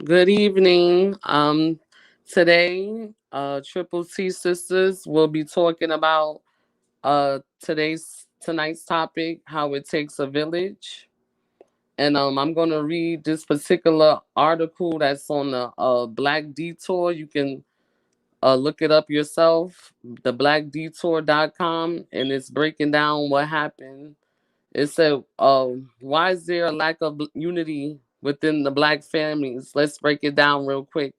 Good evening. Today, Triple T Sisters will be talking about tonight's topic, how it takes a village. And I'm gonna read this particular article that's on the Black Detour. You can look it up yourself, the blackdetour.com, and it's breaking down what happened. It said, why is there a lack of unity within the black families? Let's break it down real quick.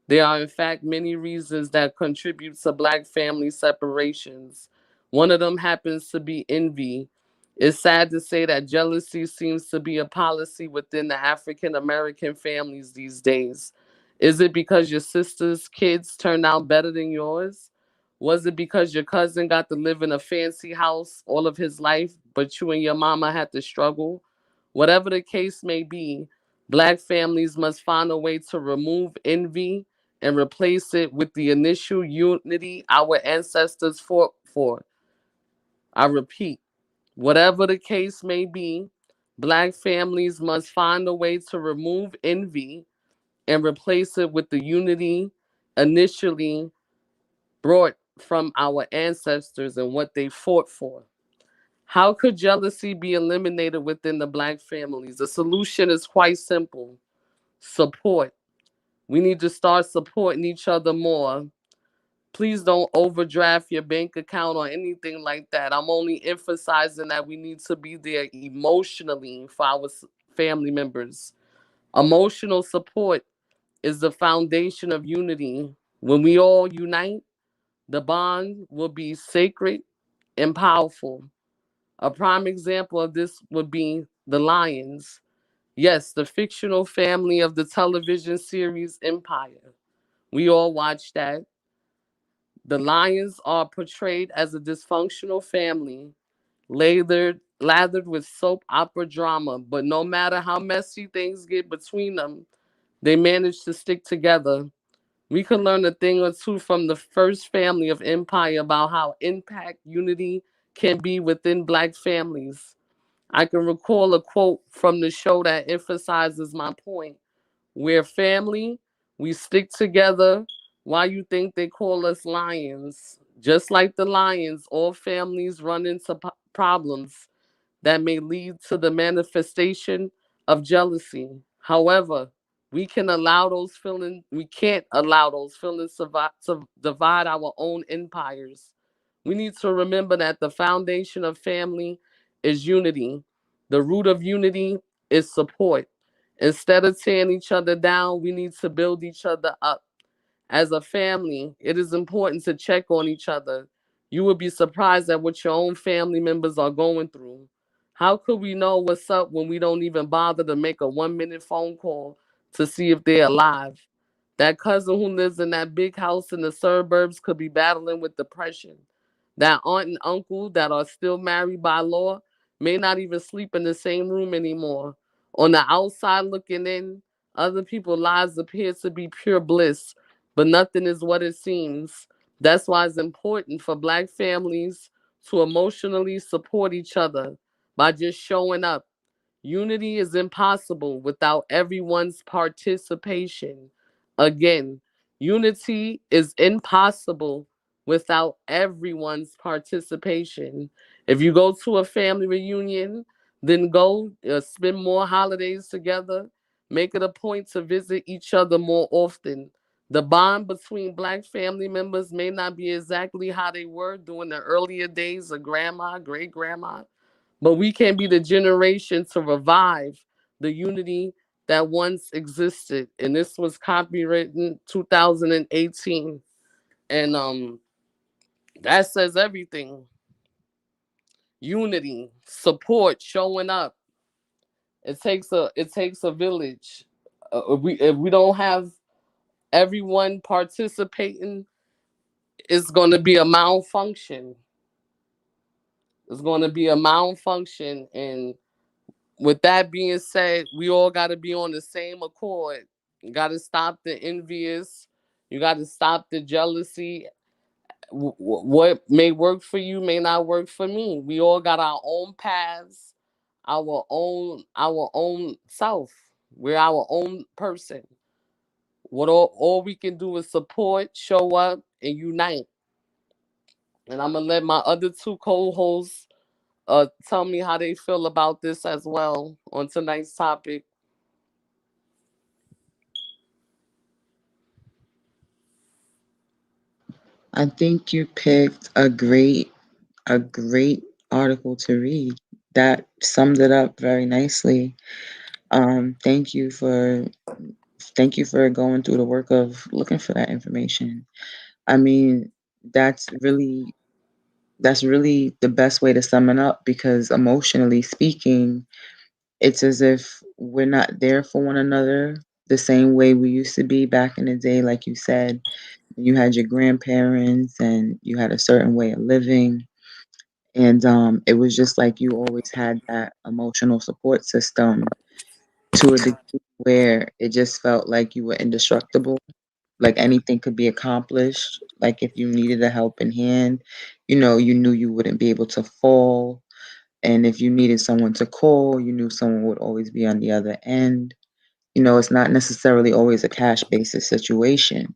There are, in fact, many reasons that contribute to black family separations. One of them happens to be envy. It's sad to say that jealousy seems to be a policy within the African American families these days. Is it because your sister's kids turned out better than yours? Was it because your cousin got to live in a fancy house all of his life, but you and your mama had to struggle? Whatever the case may be, black families must find a way to remove envy and replace it with the initial unity our ancestors fought for. I repeat, whatever the case may be, black families must find a way to remove envy and replace it with the unity initially brought from our ancestors and what they fought for. How could jealousy be eliminated within the black families? The solution is quite simple: support. We need to start supporting each other more. Please don't overdraft your bank account or anything like that. I'm only emphasizing that we need to be there emotionally for our family members. Emotional support is the foundation of unity. When we all unite, the bond will be sacred and powerful. A prime example of this would be the Lions. Yes, the fictional family of the television series Empire. We all watched that. The Lions are portrayed as a dysfunctional family, lathered with soap opera drama, but no matter how messy things get between them, they manage to stick together. We can learn a thing or two from the first family of Empire about how impact unity can be within black families. I can recall a quote from the show that emphasizes my point. We're family, we stick together. Why you think they call us lions? Just like the lions, all families run into problems that may lead to the manifestation of jealousy. However, we can't allow those feelings to divide our own empires. We need to remember that the foundation of family is unity. The root of unity is support. Instead of tearing each other down, we need to build each other up. As a family, it is important to check on each other. You would be surprised at what your own family members are going through. How could we know what's up when we don't even bother to make a 1 minute phone call to see if they're alive? That cousin who lives in that big house in the suburbs could be battling with depression. That aunt and uncle that are still married by law may not even sleep in the same room anymore. On the outside looking in, other people's lives appear to be pure bliss, but nothing is what it seems. That's why it's important for black families to emotionally support each other by just showing up. Unity is impossible without everyone's participation. Again, unity is impossible without everyone's participation. If you go to a family reunion, then go spend more holidays together. Make it a point to visit each other more often. The bond between black family members may not be exactly how they were during the earlier days of grandma, great grandma, but we can be the generation to revive the unity that once existed. And this was copywritten 2018. And that says everything. Unity, support, showing up. It takes a village. If we don't have everyone participating, it's going to be a malfunction. It's going to be a malfunction, and with that being said, we all got to be on the same accord. You got to stop the envious. You got to stop the jealousy. What may work for you may not work for me. We all got our own paths, our own self. We're our own person. What all we can do is support, show up, and unite. And I'm gonna let my other two co-hosts tell me how they feel about this as well on tonight's topic. I think you picked a great article to read. That summed it up very nicely. Thank you for going through the work of looking for that information. I mean, that's really that's really the best way to sum it up because emotionally speaking, it's as if we're not there for one another the same way we used to be back in the day, like you said. You had your grandparents and you had a certain way of living. And it was just like you always had that emotional support system to a degree where it just felt like you were indestructible, like anything could be accomplished. Like if you needed a helping hand, you knew you wouldn't be able to fall. And if you needed someone to call, you knew someone would always be on the other end. It's not necessarily always a cash basis situation.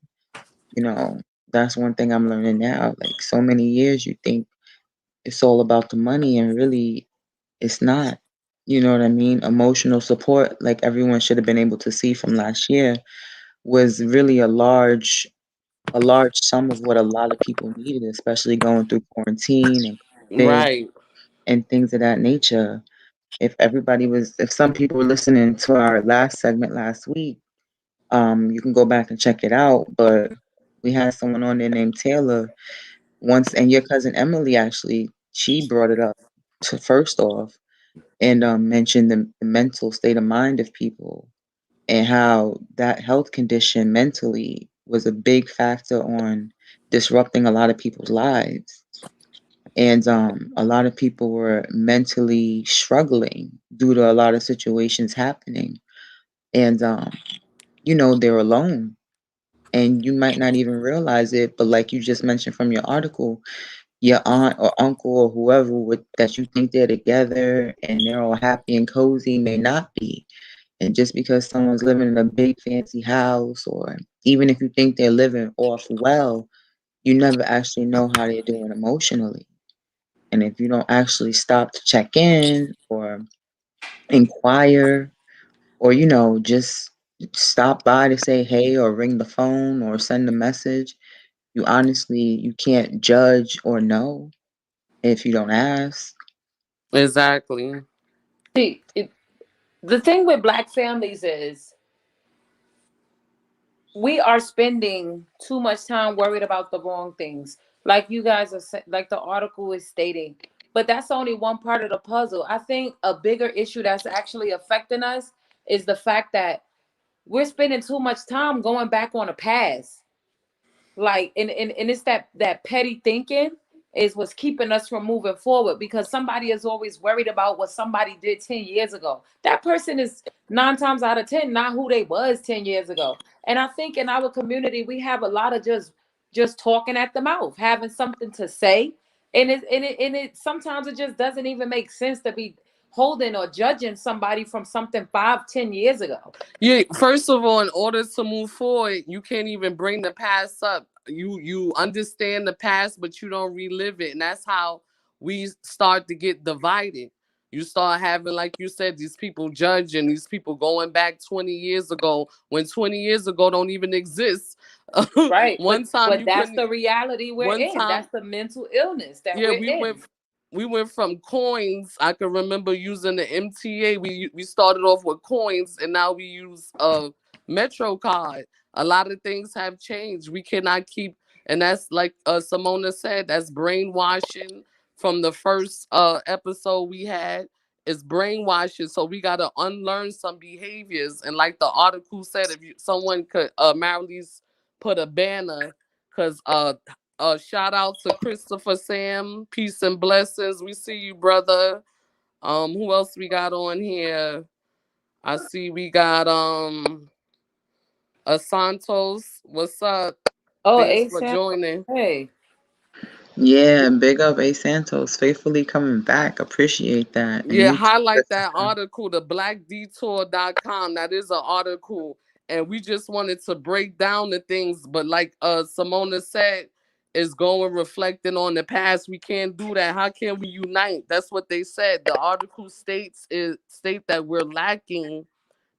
You know, that's one thing I'm learning now. Like so many years, you think it's all about the money, and really, it's not. You know what I mean? Emotional support, like everyone should have been able to see from last year, was really a large sum of what a lot of people needed, especially going through quarantine and COVID Right. and things of that nature. If some people were listening to our last segment last week, you can go back and check it out. But we had someone on there named Taylor once, and your cousin Emily actually, she brought it up to first off and mentioned the mental state of mind of people and how that health condition mentally was a big factor on disrupting a lot of people's lives. And a lot of people were mentally struggling due to a lot of situations happening. And, they're alone. And you might not even realize it, but like you just mentioned from your article, your aunt or uncle or whoever that you think they're together and they're all happy and cozy may not be. And just because someone's living in a big fancy house, or even if you think they're living off well, you never actually know how they're doing emotionally. And if you don't actually stop to check in or inquire or, just stop by to say hey or ring the phone or send a message, you can't judge or know if you don't ask. Exactly. See, the thing with black families is we are spending too much time worried about the wrong things. Like you guys are like the article is stating. But that's only one part of the puzzle. I think a bigger issue that's actually affecting us is the fact that we're spending too much time going back on the past. Like and it's that petty thinking is what's keeping us from moving forward because somebody is always worried about what somebody did 10 years ago. That person is 9 times out of 10 not who they was 10 years ago. And I think in our community we have a lot of just talking at the mouth, having something to say. And it sometimes it just doesn't even make sense to be holding or judging somebody from something 5, 10 years ago. Yeah, first of all, in order to move forward, you can't even bring the past up. You understand the past, but you don't relive it, and that's how we start to get divided. You start having, like you said, these people judging, these people going back 20 years ago when 20 years ago don't even exist. Right. one time But you that's couldn't. the reality we're One in. time, That's the mental illness that yeah, we're in. we went from coins. I can remember using the MTA. We started off with coins, and now we use a Metro card. A lot of things have changed. We cannot keep, and that's like Simona said. That's brainwashing from the first episode we had. It's brainwashing, so we gotta unlearn some behaviors. And like the article said, if someone could, Marilee's put a banner, cause shout out to Christopher Sam. Peace and blessings. We see you, brother. Who else we got on here? I see we got Santos. What's up? Oh, Thanks for ASAP. joining. Hey. Yeah, big up A Santos, faithfully coming back. Appreciate that. And Yeah, you too, highlight that Christopher. article, the blackdetour.com. That is an article. and we just wanted to break down the things. But like Simona said, is going reflecting on the past. We can't do that. How can we unite? That's what they said. The article state that we're lacking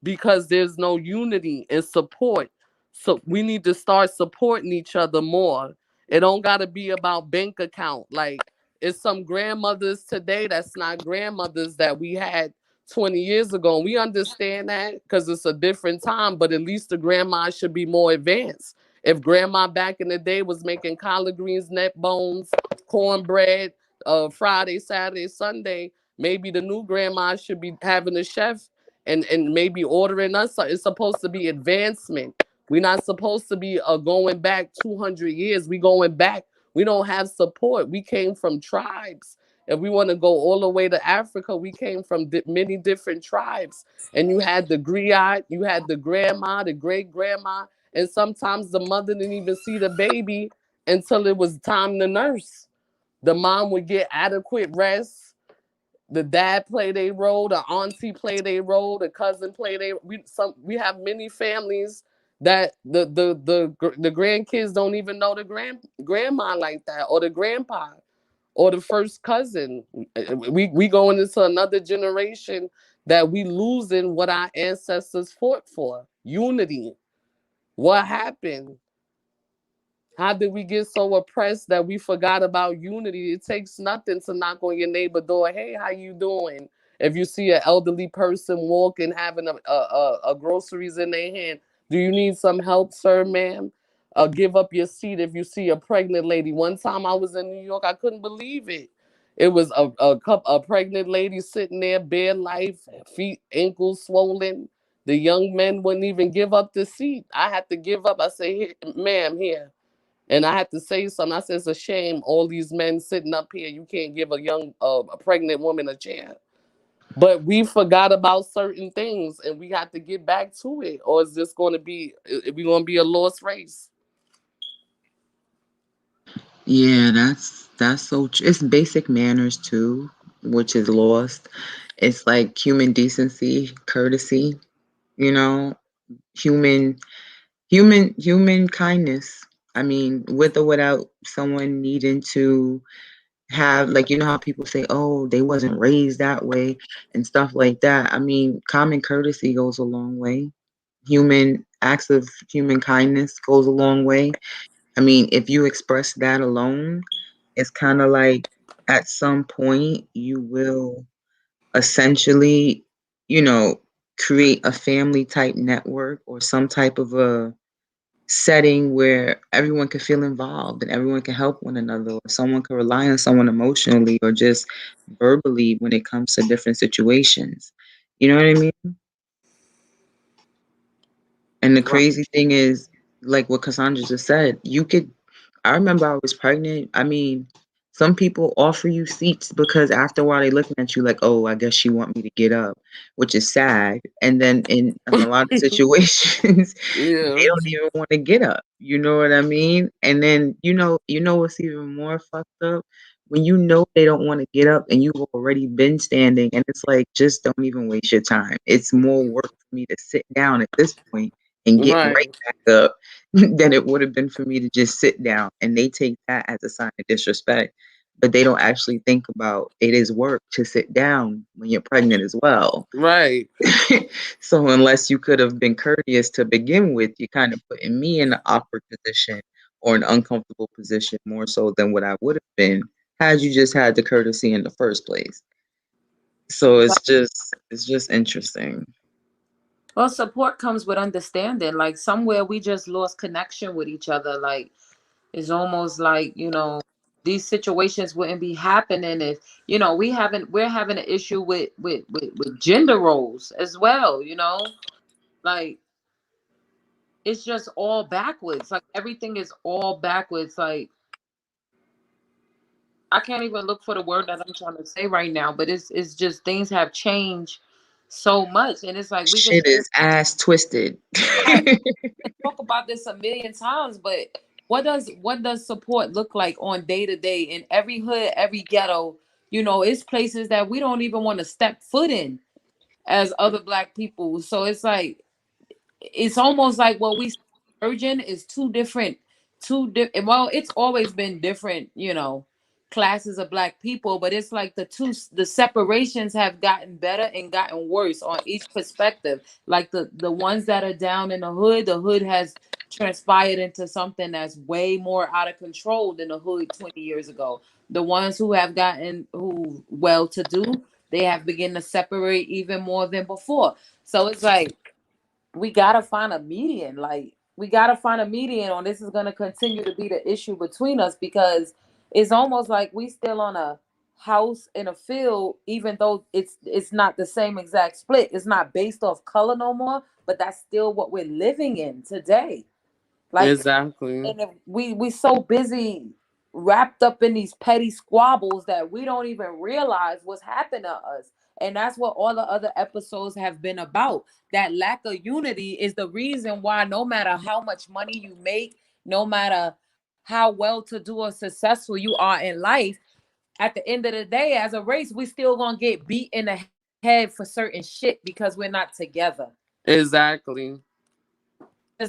because there's no unity and support. So we need to start supporting each other more. It don't gotta be about bank account. Like it's some grandmothers today that's not grandmothers that we had 20 years ago. And we understand that because it's a different time, but at least the grandma should be more advanced. If grandma back in the day was making collard greens, neck bones, cornbread, Friday, Saturday, Sunday, maybe the new grandma should be having a chef and maybe ordering us. It's supposed to be advancement. We're not supposed to be going back 200 years. We going back. We don't have support. We came from tribes. If we want to go all the way to Africa, we came from many different tribes. And you had the griot, you had the grandma, the great grandma, and sometimes the mother didn't even see the baby until it was time to nurse. The mom would get adequate rest, the dad play their role, the auntie play their role, the cousin play their. We have many families that the grandkids don't even know the grandma like that, or the grandpa, or the first cousin. We going into another generation that we losing what our ancestors fought for. Unity. What happened? How did we get so oppressed that we forgot about unity? It takes nothing to knock on your neighbor door. Hey, how you doing? If you see an elderly person walking, having a groceries in their hand, do you need some help, sir, ma'am? Give up your seat if you see a pregnant lady. One time I was in New York, I couldn't believe it. It was a pregnant lady sitting there, bare life, feet, ankles swollen. The young men wouldn't even give up the seat. I had to give up. I say, "Here, ma'am, here." And I had to say something. I said, it's a shame all these men sitting up here. You can't give a pregnant woman a chair. But we forgot about certain things and we have to get back to it. Or is this going to be, we going to be a lost race? Yeah, that's so true. It's basic manners too, which is lost. It's like human decency, courtesy, you know, human human kindness. I mean, with or without someone needing to have, like, you know how people say, oh, they wasn't raised that way and stuff like that. I mean, common courtesy goes a long way. Human acts of human kindness goes a long way. I mean, if you express that alone, it's kind of like at some point you will essentially, you know, create a family type network or some type of a setting where everyone can feel involved and everyone can help one another, or someone can rely on someone emotionally or just verbally when it comes to different situations. You know what I mean? And the Right. crazy thing is, like what Cassandra just said, you could. I remember I was pregnant. I mean, some people offer you seats because after a while they looking at you like, oh, I guess she want me to get up, which is sad. And then in a lot of situations, they Yeah. don't even want to get up. You know what I mean? And then you know what's even more fucked up? When you know they don't want to get up and you've already been standing, and it's like, just don't even waste your time. It's more work for me to sit down at this point and get right Right. back up than it would have been for me to just sit down. And they take that as a sign of disrespect, but they don't actually think about it is work to sit down when you're pregnant as well. Right. So unless you could have been courteous to begin with, you're kind of putting me in an awkward position or an uncomfortable position more so than what I would have been had you just had the courtesy in the first place. So it's just interesting. Well, support comes with understanding. Like somewhere we just lost connection with each other. Like it's almost like, these situations wouldn't be happening if, we're having an issue with gender roles as well. Like it's just all backwards. Like everything is all backwards. Like I can't even look for the word that I'm trying to say right now, but it's just things have changed so much. And it's like we could Shit is ass twisted. talk about this a million times, but what does support look like on day to day in every hood, every ghetto? It's places that we don't even want to step foot in as other black people. So it's like it's almost like what we urgent is well, it's always been different, classes of black people, but it's like the separations have gotten better and gotten worse on each perspective. Like the ones that are down in the hood has transpired into something that's way more out of control than the hood 20 years ago. The ones who have gotten who well to do, they have begun to separate even more than before. So it's like we gotta find a median. Like we gotta find a median, or this is gonna continue to be the issue between us, because it's almost like we still on a house in a field, even though it's not the same exact split. It's not based off color no more, but that's still what we're living in today. Like, Exactly. and if we so busy wrapped up in these petty squabbles that we don't even realize what's happened to us. And that's what all the other episodes have been about. That lack of unity is the reason why no matter how much money you make, no matter how well to do or successful you are in life, at the end of the day, as a race, we still gonna get beat in the head for certain shit because we're not together. Exactly.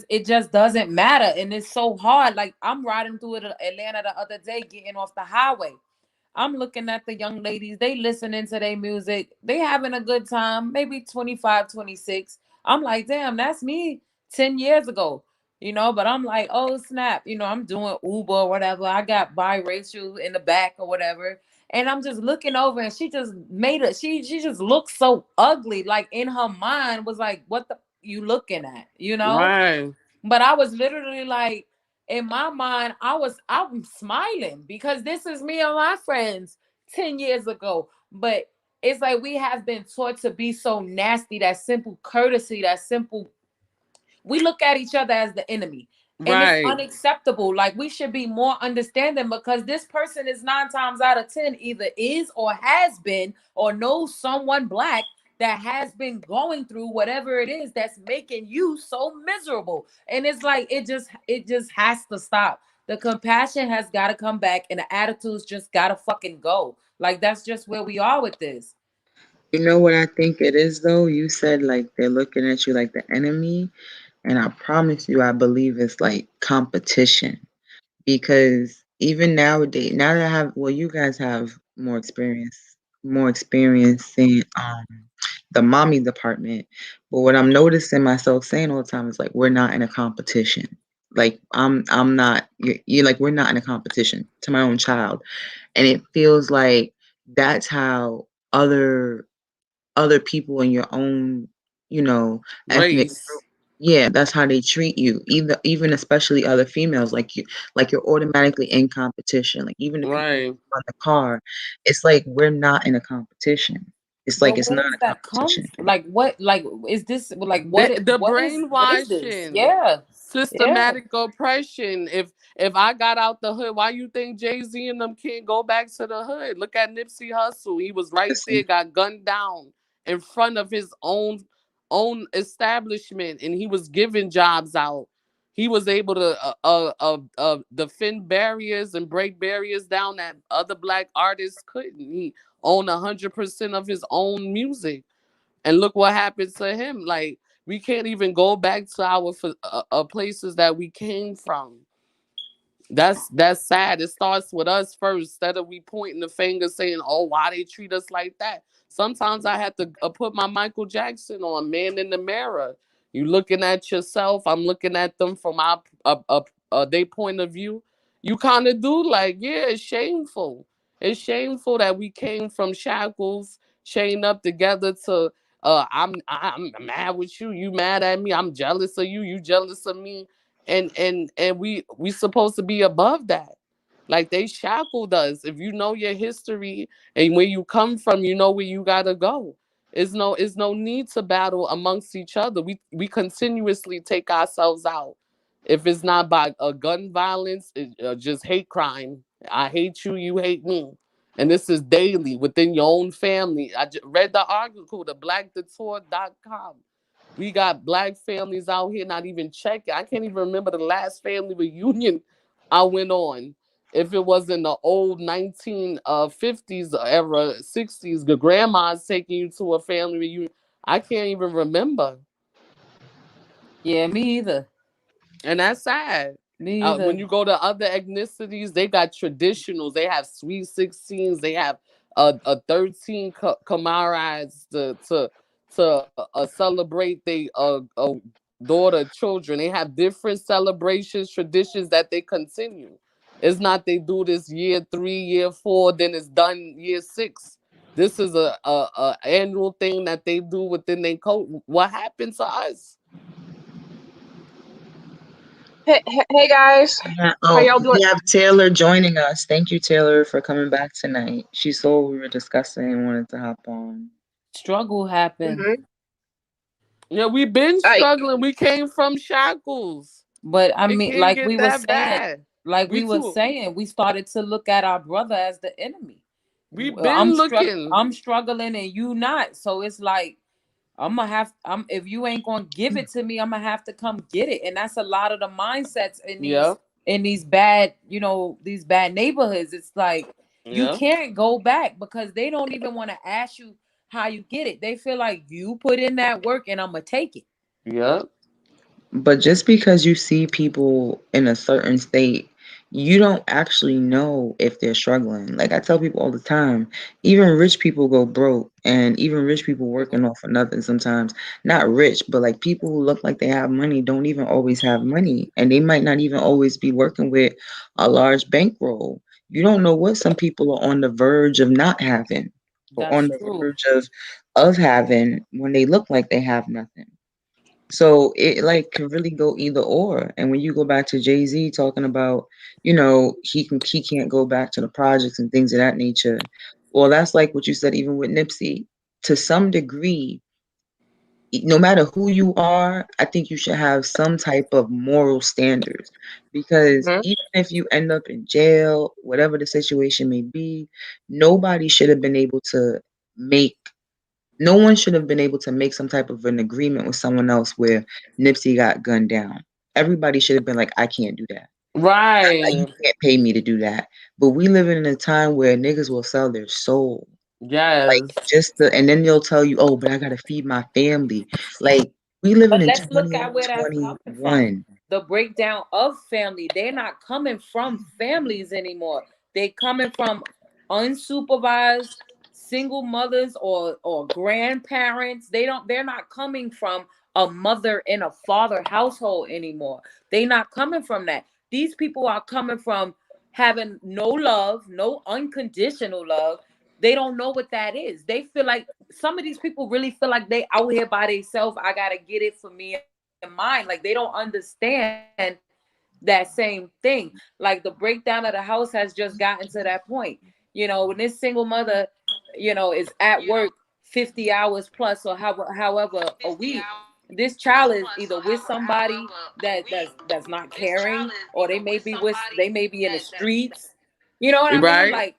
It just doesn't matter, and it's so hard. Like I'm riding through Atlanta the other day, getting off the highway. I'm looking at the young ladies, they listening to their music, they having a good time, maybe 25, 26. I'm like, damn, that's me 10 years ago, but I'm like, oh snap, I'm doing Uber or whatever. I got biracial in the back or whatever. And I'm just looking over, and she just made it. She just looked so ugly. Like in her mind was like, what the you looking at? Right. But I was literally like, in my mind, I'm smiling because this is me and my friends 10 years ago. But it's like we have been taught to be so nasty, that simple courtesy, that simple, we look at each other as the enemy. And it's Right. unacceptable. Like we should be more understanding, because this person is 9 times out of 10 either is or has been or knows someone black that has been going through whatever it is that's making you so miserable. And it's like it just has to stop. The compassion has got to come back, and the attitudes just got to fucking go. Like that's just where we are with this. You know what I think it is though? You said like they're looking at you like the enemy, and I promise you, I believe it's like competition. Because even nowadays, now that I have, well, you guys have more experience in the mommy department. But what I'm noticing myself saying all the time is like, we're not in a competition. Like I'm not. You're like we're not in a competition to my own child, and it feels like that's how other people in your own, you know, ethnic Race. yeah, that's how they treat you. Even especially other females, like you're automatically in competition. Like even the people who Right. run the car, it's like we're not in a competition. It's like But it's where not does a that come competition. from? Like what, like is this like The what is this? brainwashing, Yeah. Yeah. systematic oppression. If I got out the hood, why you think Jay-Z and them can't go back to the hood? Look at Nipsey Hussle. He was right Listen, there, got gunned down in front of his own establishment, and he was giving jobs out. He was able to defend barriers and break barriers down that other black artists couldn't. He owned 100% of his own music, and look what happened to him. Like we can't even go back to our places that we came from. That's sad. It starts with us first. Instead of we pointing the finger saying, "Oh, why they treat us like that?" Sometimes I have to put my Michael Jackson on, Man in the Mirror. You looking at yourself. I'm looking at them from our they point of view. You kind of do like, yeah, it's shameful. It's shameful that we came from shackles, chained up together to. I'm mad with you. You mad at me. I'm jealous of you. You jealous of me, and we supposed to be above that. Like they shackled us. If you know your history and where you come from, you know where you gotta go. It's no need to battle amongst each other. We continuously take ourselves out. If it's not by a gun violence, just hate crime. I hate you, you hate me. And this is daily within your own family. I just read the article, the blackdetour.com. We got black families out here not even checking. I can't even remember the last family reunion I went on. If it was in the old 1950s era, 60s, the grandma's taking you to a family reunion. I can't even remember. Yeah, me either. And that's sad. Me When either. you go to other ethnicities, they got traditionals. They have sweet 16s. They have a 13 kamarides to celebrate they daughter children. They have different celebrations, traditions that they continue. It's not they do this year 3, year 4, then it's done year 6. This is a annual thing that they do within their code. What happened to us? Hey guys, Yeah. how Oh, y'all doing? we have Taylor joining us. Thank you, Taylor, for coming back tonight. She saw what we were discussing and wanted to hop on. Struggle happened. Mm-hmm. Yeah, we been I struggling. We came from shackles. But I It mean, can't like we get were that saying, bad. like We we were too. saying, we started to look at our brother as the enemy. We been looking. I'm struggling and you not. So it's like I'm if you ain't gonna give it to me, I'm gonna have to come get it. And that's a lot of the mindsets Yeah, in these bad, these bad neighborhoods. It's like you yeah, can't go back because they don't even want to ask you how you get it. They feel like you put in that work and I'm gonna take it. yeah. But just because you see people in a certain state, you don't actually know if they're struggling. Like I tell people all the time, even rich people go broke, and even rich people working off of nothing sometimes. Not rich, but like people who look like they have money don't even always have money, and they might not even always be working with a large bankroll. You don't know what some people are on the verge of not having, or That's on the true. verge of having when they look like they have nothing. So it like can really go either or. And when you go back to Jay-Z talking about, he can't go back to the projects and things of that nature. Well, that's like what you said even with Nipsey. To some degree, no matter who you are, I think you should have some type of moral standards. Because mhm. even if you end up in jail, whatever the situation may be, nobody should have been able to make no one should have been able to make some type of an agreement with someone else where Nipsey got gunned down. Everybody should have been like, I can't do that. You Right. can't pay me to do that. But we live in a time where niggas will sell their soul. Like Yes. and then they'll tell you, oh, but I gotta feed my family. Like we living But in let's look at where that's coming from. 2021. The breakdown of family. They're not coming from families anymore. They coming from unsupervised single mothers or grandparents. They're not coming from a mother and a father household anymore. They're not coming from that. These people are coming from having no love, no unconditional love. They don't know what that is. They feel like some of these people really feel like they out here by themselves. I gotta get it for me and mine. Like they don't understand that same thing. Like the breakdown of the house has just gotten to that point. When this single mother, is at work 50 hours plus or however a week, this child is either with somebody that's not caring, or they may be in the streets. You know what I mean? Right. Like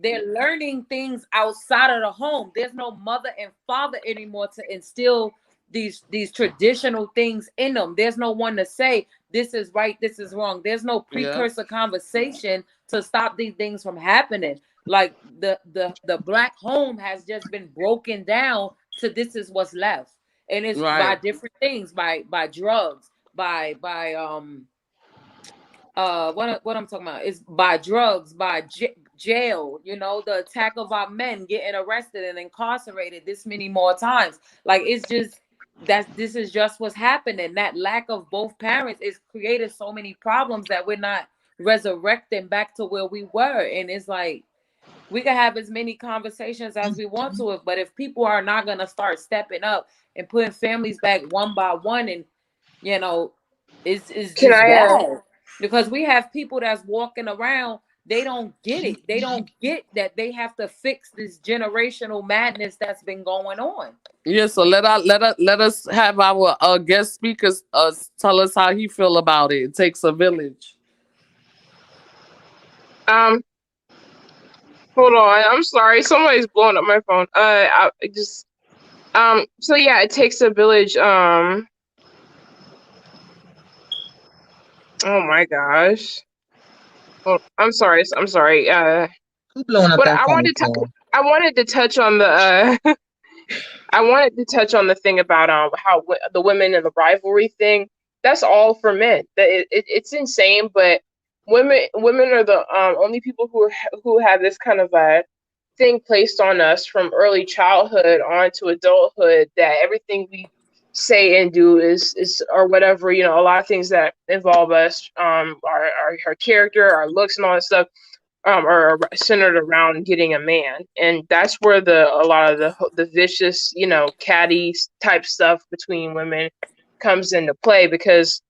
they're learning things outside of the home. There's no mother and father anymore to instill these traditional things in them. There's no one to say this is right, this is wrong. There's no Yeah. precursor conversation to stop these things from happening. Like the black home has just been broken down to this is what's left, and it's by Right. different things, by drugs, by what I'm talking about is by drugs, by jail, the attack of our men getting arrested and incarcerated this many more times. Like it's just this is just what's happening. That lack of both parents is created so many problems that we're not resurrecting back to where we were. And it's like we can have as many conversations as we want to, but if people are not going to start stepping up and putting families back one by one, and you know it's Can just I? bad, because we have people that's walking around, they don't get it. They don't get that they have to fix this generational madness that's been going on. Yeah. So let us have our guest speakers tell us how he feel about it. It takes a village. Um, hold on. I'm sorry. Somebody's blowing up my phone. I just So yeah, it takes a village. Oh my gosh. Oh, I'm sorry. Who blowing up But that phone for? I wanted to touch on the I wanted to touch on the thing about how the women and the rivalry thing. That's all for men. It's insane, but women are the only people who have this kind of a thing placed on us from early childhood on to adulthood, that everything we say and do is or whatever, a lot of things that involve us, our character, our looks, and all that stuff, are centered around getting a man, and that's where a lot of the vicious, catty type stuff between women comes into play, because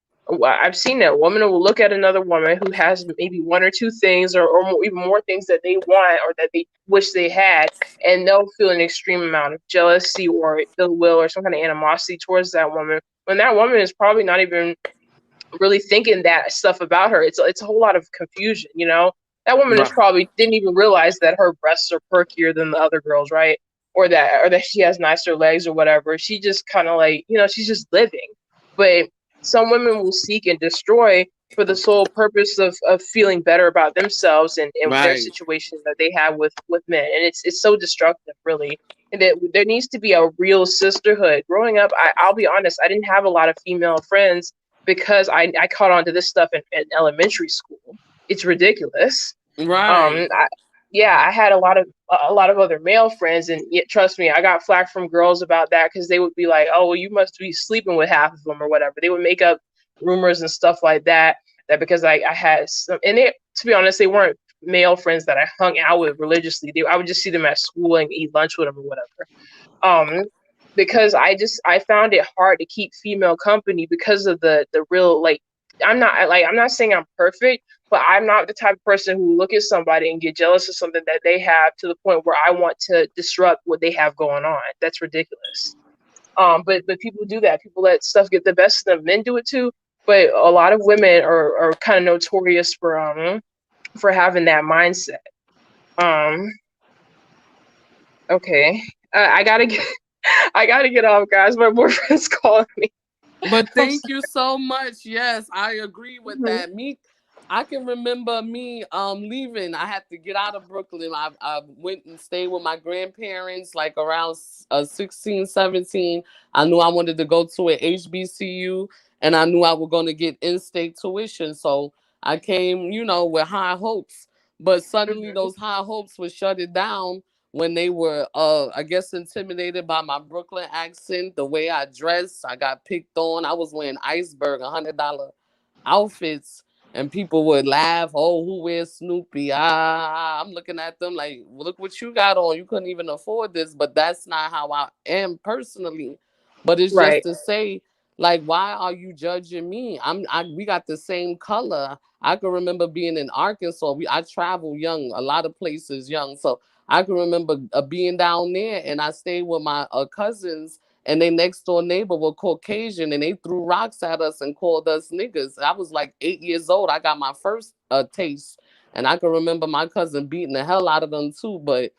I've seen that a woman will look at another woman who has maybe one or two things, or even more things that they want or that they wish they had, and they'll feel an extreme amount of jealousy or ill will or some kind of animosity towards that woman, when that woman is probably not even really thinking that stuff about her. It's a whole lot of confusion, That woman is Right. probably didn't even realize that her breasts are perkier than the other girls, right? Or that she has nicer legs or whatever. She just kind of like, she's just living. But some women will seek and destroy for the sole purpose of feeling better about themselves and their Right. situation that they have with men. And it's so destructive, really. And that there needs to be a real sisterhood. Growing up, I'll be honest, I didn't have a lot of female friends because I caught on to this stuff in elementary school. It's ridiculous. Right. Yeah, I had a lot of other male friends, and yet, trust me, I got flack from girls about that, because they would be like, "Oh, well, you must be sleeping with half of them or whatever." They would make up rumors and stuff like that. That because I had some, and they, to be honest, they weren't male friends that I hung out with religiously. I would just see them at school and eat lunch with them or whatever. Um, because I found it hard to keep female company because of the real, like, I'm not saying I'm perfect, but I'm not the type of person who look at somebody and get jealous of something that they have to the point where I want to disrupt what they have going on. That's ridiculous. But people do that. People let stuff get the best of them. Men do it too, but a lot of women are kind of notorious for having that mindset. Um, okay, I gotta get I gotta get off, guys. My boyfriend's calling me. But I'm thank sorry. you so much. Yes, I agree with Mhm. that. I can remember me leaving. I had to get out of Brooklyn. I went and stayed with my grandparents like around 16, 17. I knew I wanted to go to an HBCU, and I knew I was going to get in-state tuition. So I came, with high hopes. But suddenly Mhm. those high hopes were shut it down when they were I guess intimidated by my Brooklyn accent, the way I dressed. I got picked on. I was wearing Iceberg $100 outfits, and people would laugh. Oh, who wears Snoopy? I'm looking at them like, look what you got on. You couldn't even afford this. But that's not how I am personally. But it's just Right. to say, like, why are you judging me? We got the same color. I can remember being in Arkansas. I travel young, a lot of places young. So I can remember being down there, and I stayed with my cousins, and they next door neighbor were Caucasian, and they threw rocks at us and called us niggas. I was like 8 years old. I got my first taste, and I can remember my cousin beating the hell out of them too. But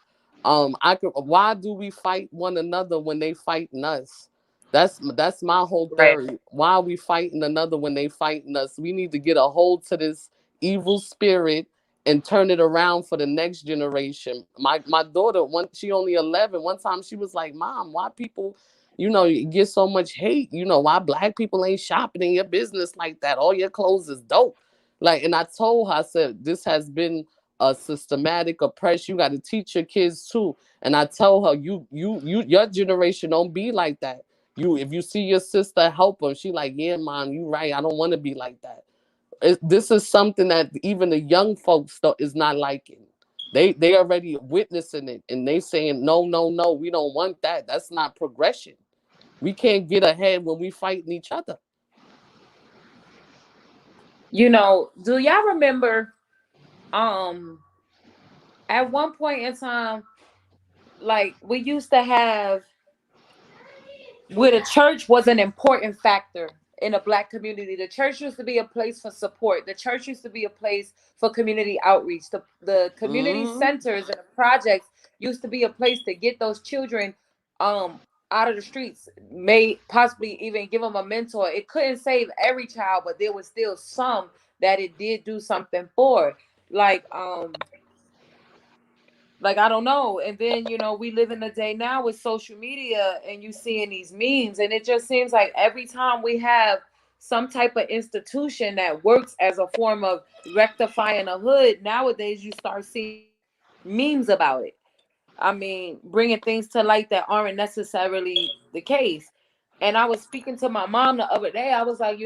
why do we fight one another when they fighting us? That's my whole Right. theory. Why are we fighting another when they fighting us? We need to get a hold to this evil spirit and turn it around for the next generation. My daughter, she only 11. One time she was like, "Mom, why people, you get so much hate? Why black people ain't shopping in your business like that? All your clothes is dope." Like, and I told her, I said, this has been a systematic oppression. You got to teach your kids too. And I tell her, your generation don't be like that. If you see your sister, help her. She like, yeah, mom, you right. I don't want to be like that. This is something that even the young folks is not liking. They already witnessing it, and they saying, no, no, no, we don't want that. That's not progression. We can't get ahead when we fighting each other. Do y'all remember um at one point in time, like we used to have, where the church was an important factor in a black community. The church used to be a place for support. The church used to be a place for community outreach. The community Hmm. centers and the projects used to be a place to get those children um out of the streets, may possibly even give them a mentor. It couldn't save every child, but there was still some that it did do something for. Like Like, I don't know. And then, we live in a day now with social media and you seeing these memes, and it just seems like every time we have some type of institution that works as a form of rectifying a hood, nowadays you start seeing memes about it. I mean, bringing things to light that aren't necessarily the case. And I was speaking to my mom the other day. I was like,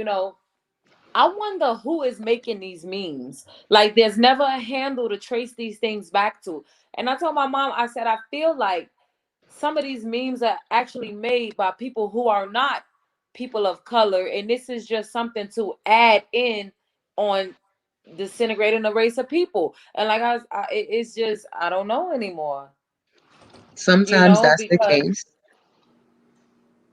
I wonder who is making these memes. Like, there's never a handle to trace these things back to. And I told my mom, I said, I feel like some of these memes are actually made by people who are not people of color. And this is just something to add in on disintegrating the race of people. And like, it's just, I don't know anymore, Sometimes that's the because case.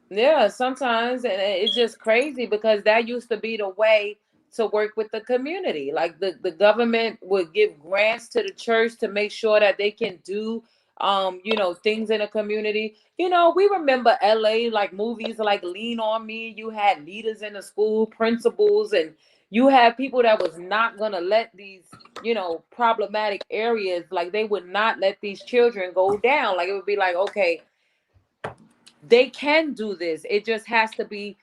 yeah, sometimes, and it's just crazy because that used to be the way to work with the community. Like, the government would give grants to the church to make sure that they can do things in the community. We remember LA, like movies like Lean on Me. You had leaders in the school, principals, and you had people that was not gonna let these problematic areas, like they would not let these children go down. Like, it would be like, okay, they can do this. It just has to be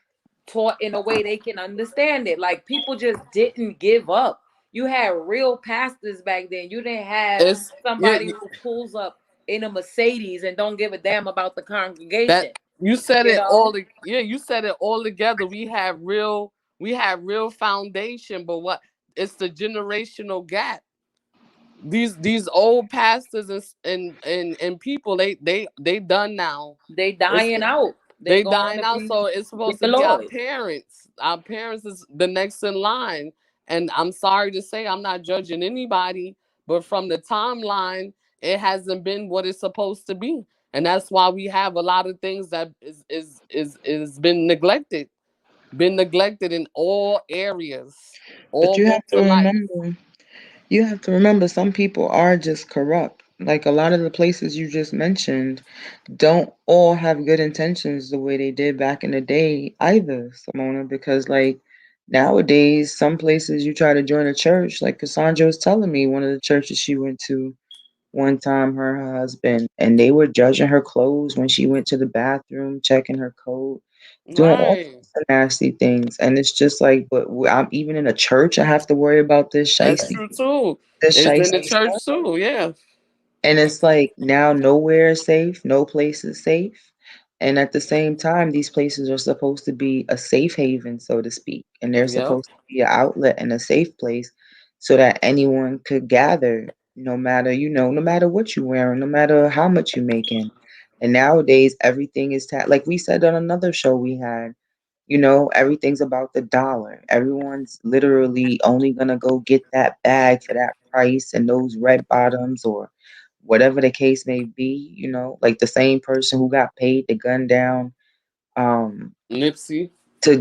taught in a way they can understand it. Like, people just didn't give up. You had real pastors back then. You didn't have It's yeah, somebody who pulls up in a Mercedes and don't give a damn about the that congregation. you said You it all. know, Yeah, you said it all together. We have real foundation, but what? It's the generational gap. These old pastors and people, they done now. they It's dying out. They they going on dying to out, be so it's with supposed to the be our Lord. parents. Our parents is the next in line. And I'm sorry to say, I'm not judging anybody, but from the timeline, it hasn't been what it's supposed to be. And that's why we have a lot of things that is been neglected in all areas, But all walks of life. you have to remember some people are just corrupt. Like a lot of the places you just mentioned don't all have good intentions the way they did back in the day either, Simona, because like nowadays some places you try to join a church, like Cassandra was telling me one of the churches she went to one time, her husband, and they were judging her clothes when she went to the bathroom, checking her coat, doing all Right. sorts of nasty things. And it's just like, but I'm even in a church, I have to worry about That's true too. this It's in the shiesty church stuff. too. Yeah. And it's like now nowhere is safe, no place is safe. And at the same time, these places are supposed to be a safe haven, so to speak. And they're Yep. supposed to be an outlet and a safe place so that anyone could gather, no matter what you're wearing, no matter how much you're making. And nowadays, everything is like we said on another show we had, everything's about the dollar. Everyone's literally only gonna go get that bag for that price and those red bottoms or whatever the case may be, like the same person who got paid to gun down um Nipsey. to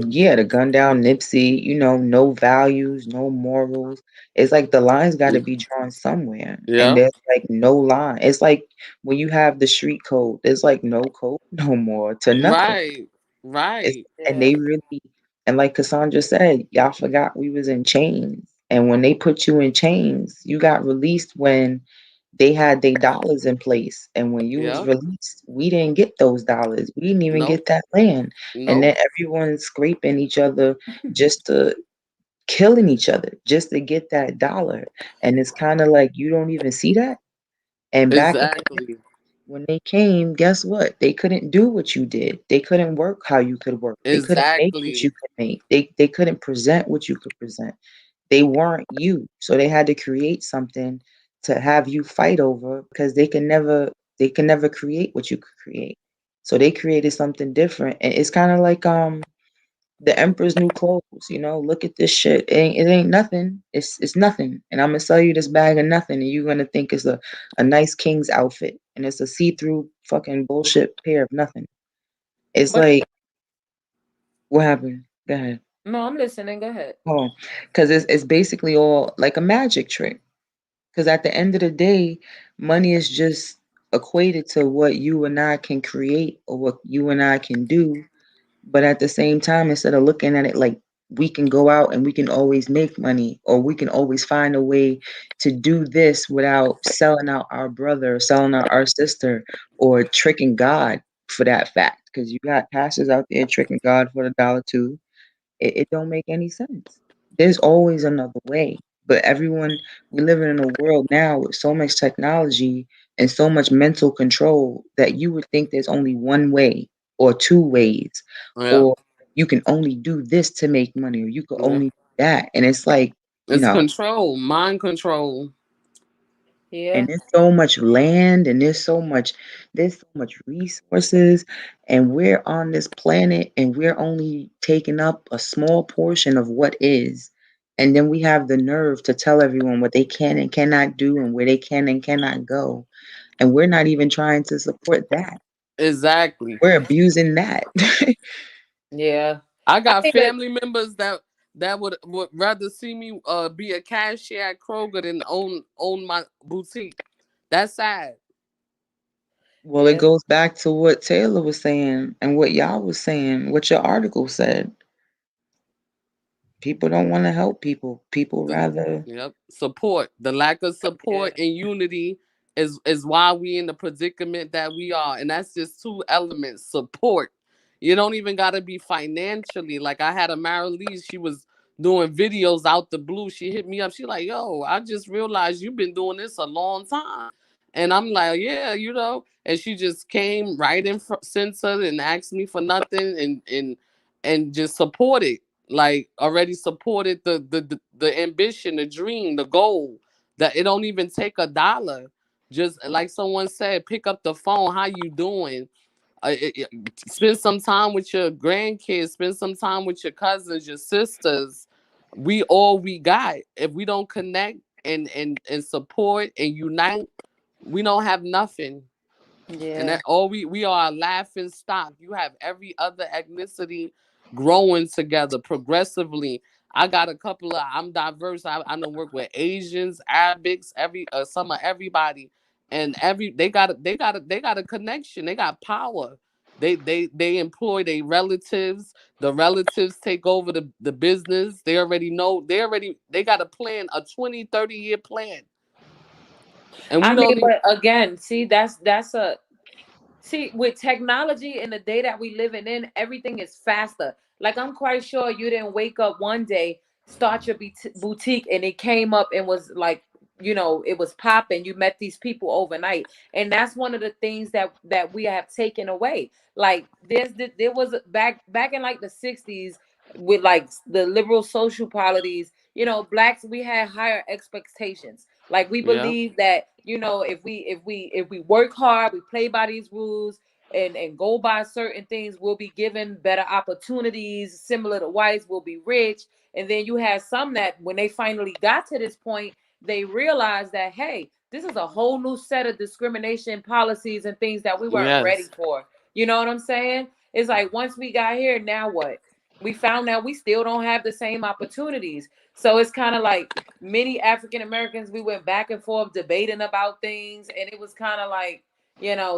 gun down Nipsey, no values, no morals. It's like the lines got to be drawn somewhere, and Yeah. there's like no line. It's like when you have the street code, there's like no code no more to nothing. Right. It's, Right. and Yeah. they really, and like Cassandra said, y'all forgot we was in chains. And when they put you in chains, you got released when they had their dollars in place. And when you was Yeah. released, we didn't get those dollars. We didn't even Nope. get that land. And Nope. then everyone's scraping each other just to killing each other just to get that dollar. And it's kind of like you don't even see that. And back in the Exactly. when they came, guess what? They couldn't do what you did. They couldn't work how you could work. They couldn't make what you Exactly. could make. They couldn't present what you could present. They weren't you. So they had to create something to have you fight over because they can never create what you could create. So they created something different. And it's kind of like the emperor's new clothes, look at this shit. It ain't nothing. It's nothing. And I'm gonna sell you this bag of nothing, and you're gonna think it's a nice king's outfit, and it's a see-through fucking bullshit pair of nothing. It's But like, what happened? Go ahead. no, I'm listening. Go ahead. Oh, because it's basically all like a magic trick. Because at the end of the day, money is just equated to what you and I can create or what you and I can do. But at the same time, instead of looking at it like we can go out and we can always make money, or we can always find a way to do this without selling out our brother, selling out our sister, or tricking God for that fact. Because you got pastors out there tricking God for the dollar too. It don't make any sense. There's always another way. But everyone, we live in a world now with so much technology and so much mental control that you would think there's only one way or two ways, Yeah, or you can only do this to make money, or you can yeah. only do that. And it's like, It's control, mind control. Yeah. and there's so much land, and there's so much resources, and we're on this planet and we're only taking up a small portion of what is. And then we have the nerve to tell everyone what they can and cannot do and where they can and cannot go. And we're not even trying to support that. Exactly. We're abusing that. Yeah. I I got think that family members that would rather see me be a cashier at Kroger than own my boutique. That's sad. Well, it yeah. goes back to what Taylor was saying and what y'all was saying, what your article said. People don't want to help people. People The, rather. yep. Support. The lack of Yeah. support and unity is why we in the predicament that we are. And that's just two elements. Support. You don't even gotta be financially. Like I had a Mara Lee, she was doing videos out the blue. She hit me up. She like, yo, I just realized you've been doing this a long time. And I'm like, yeah, And she just came right in center and asked me for nothing and just supported, like already supported the ambition, the dream, the goal. That it don't even take $1. Just like someone said, pick up the phone. How you doing? Spend some time with your grandkids. Spend some time with your cousins, your sisters. We all we got. If we don't connect and support and unite, we don't have nothing. And Yeah. that all we are a laughing stock. You have every other ethnicity growing together progressively. I got a couple of I'm diverse. I don't work with Asians, Arabics, some of everybody, and they got a connection. They got power. They employ their relatives. The relatives take over the business. They already know. They got a plan, a 20-30 year plan, and we I mean, don't even. but again, see, that's a see, with technology in the day that we living in, everything is faster. Like I'm quite sure you didn't wake up one day, start your boutique, and it came up and was like, it was popping. You met these people overnight, and that's one of the things that we have taken away. Like there was back in like the '60s with like the liberal social polities. Blacks, we had higher expectations. Like we Yeah. believe that if we work hard, we play by these rules and go by certain things, we'll be given better opportunities. Similar to whites, we'll be rich. And then you had some that when they finally got to this point, they realized that hey, this is a whole new set of discrimination policies and things that we weren't ready Yes. for. You know what I'm saying? It's like once we got here, now what? We found out we still don't have the same opportunities. So it's kind of like many African Americans, we went back and forth debating about things, and it was kind of like,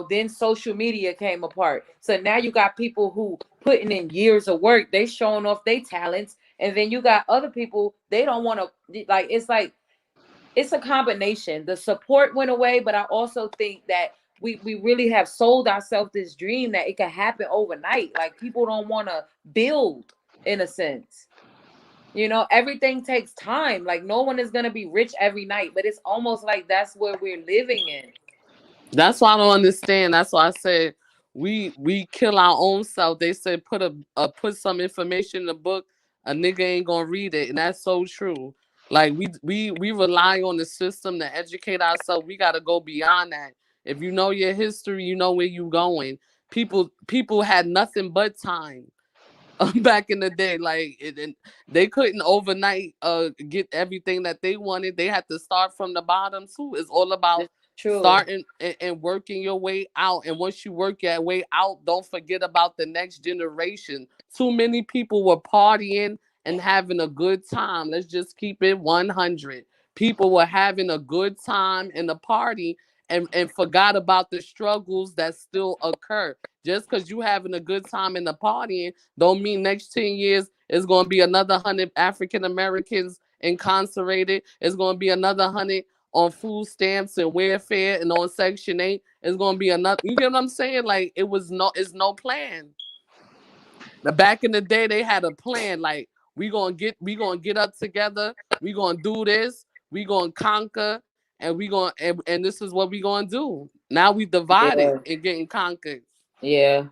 then social media came apart. So now you got people who putting in years of work, they showing off their talents, and then you got other people, they don't want to, like it's a combination. The support went away, but I also think that we really have sold ourselves this dream that it can happen overnight. Like people don't want to build in a sense. Everything takes time. Like no one is gonna be rich every night, but it's almost like that's where we're living in. That's why I don't understand. That's why I said we kill our own self. They said put some information in the book, a nigga ain't gonna read it, and that's so true. Like we rely on the system to educate ourselves. We gotta go beyond that. If you know your history, you know where you going. People had nothing but time. Back in the day, like and they couldn't overnight get everything that they wanted. They had to start from the bottom too. It's all about It's true. starting and working your way out. And once you work your way out, don't forget about the next generation. Too many people were partying and having a good time. Let's just keep it 100. People were having a good time in the party, and forgot about the struggles that still occur. Just because you having a good time in the partying don't mean next 10 years it's going to be another 100 African Americans incarcerated. It's going to be another 100 on food stamps and welfare and on Section 8. It's going to be another, you get what I'm saying? Like, it's no plan. Now, back in the day, they had a plan. Like, we gonna get up together. We gonna do this. We gonna conquer, and and this is what we gonna do. Now we divided Yeah. and getting conquered. Yeah.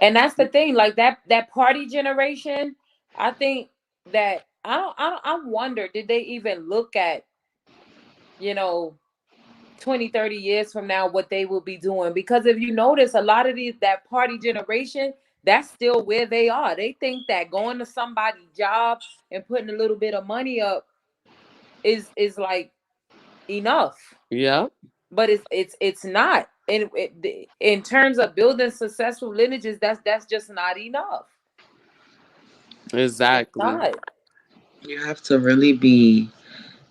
And that's the thing, like that party generation, I think that I wonder, did they even look at, you know, 20, 30 years from now what they will be doing? Because if you notice, a lot of these, that party generation, that's still where they are. They think that going to somebody's job and putting a little bit of money up is like enough. Yeah, But it's not. In terms of building successful lineages, that's just not enough. It's exactly. not. You have to really be,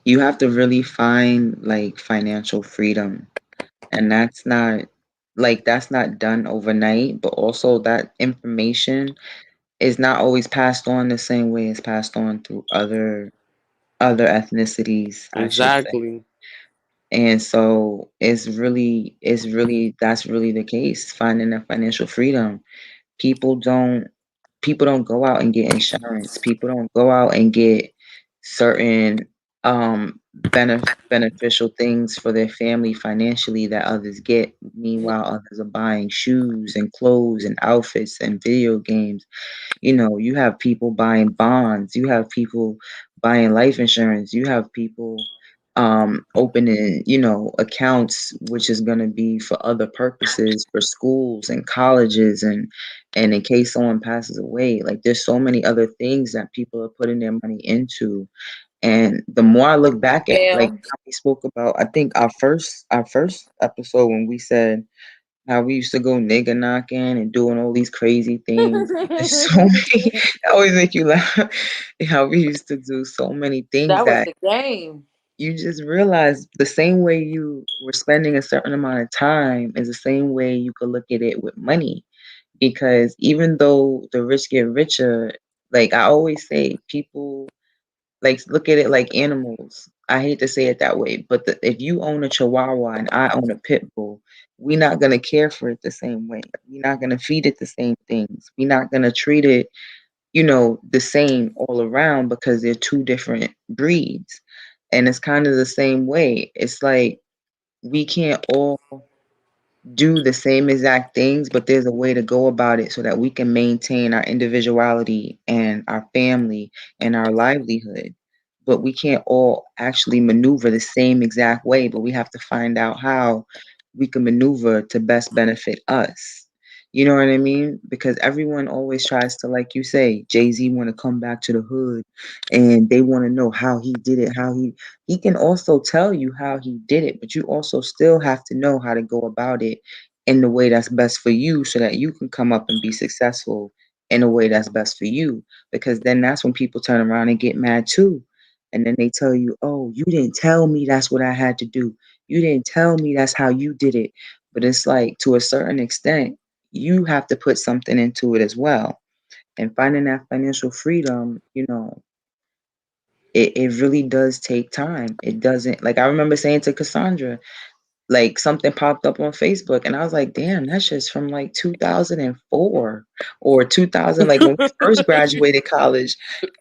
you have to really find like financial freedom. And that's not done overnight, but also that information is not always passed on the same way it's passed on through other ethnicities, I should say. Exactly. And so it's really that's really the case, finding that financial freedom. People don't people don't go out and get insurance. People don't go out and get certain beneficial things for their family financially that others get. Meanwhile, others are buying shoes and clothes and outfits and video games. You have people buying bonds, you have people buying life insurance, you have people opening, accounts which is going to be for other purposes, for schools and colleges, and in case someone passes away. Like, there's so many other things that people are putting their money into. And the more I look back at, like, Yeah. how we spoke about, I think our first episode, when we said how we used to go nigga knocking and doing all these crazy things. There's so many. That always make you laugh. How we used to do so many things That was that the game. you just realize the same way you were spending a certain amount of time is the same way you could look at it with money. Because even though the rich get richer, like I always say, people like look at it like animals. I hate to say it that way, but if you own a Chihuahua and I own a pit bull, we're not gonna care for it the same way. We're not gonna feed it the same things. We're not gonna treat it, the same all around because they're two different breeds. And it's kind of the same way. It's like we can't all do the same exact things, but there's a way to go about it so that we can maintain our individuality and our family and our livelihood. But we can't all actually maneuver the same exact way, but we have to find out how we can maneuver to best benefit us. You know what I mean? Because everyone always tries to, like you say, Jay-Z want to come back to the hood and they want to know how he did it, he can also tell you how he did it, but you also still have to know how to go about it in the way that's best for you so that you can come up and be successful in a way that's best for you. Because then that's when people turn around and get mad too. And then they tell you, oh, you didn't tell me that's what I had to do. You didn't tell me that's how you did it. But it's like, to a certain extent, you have to put something into it as well. And finding that financial freedom, it really does take time. It doesn't, like I remember saying to Cassandra, like something popped up on Facebook and I was like, damn, that's just from like 2004 or 2000, like when we first graduated college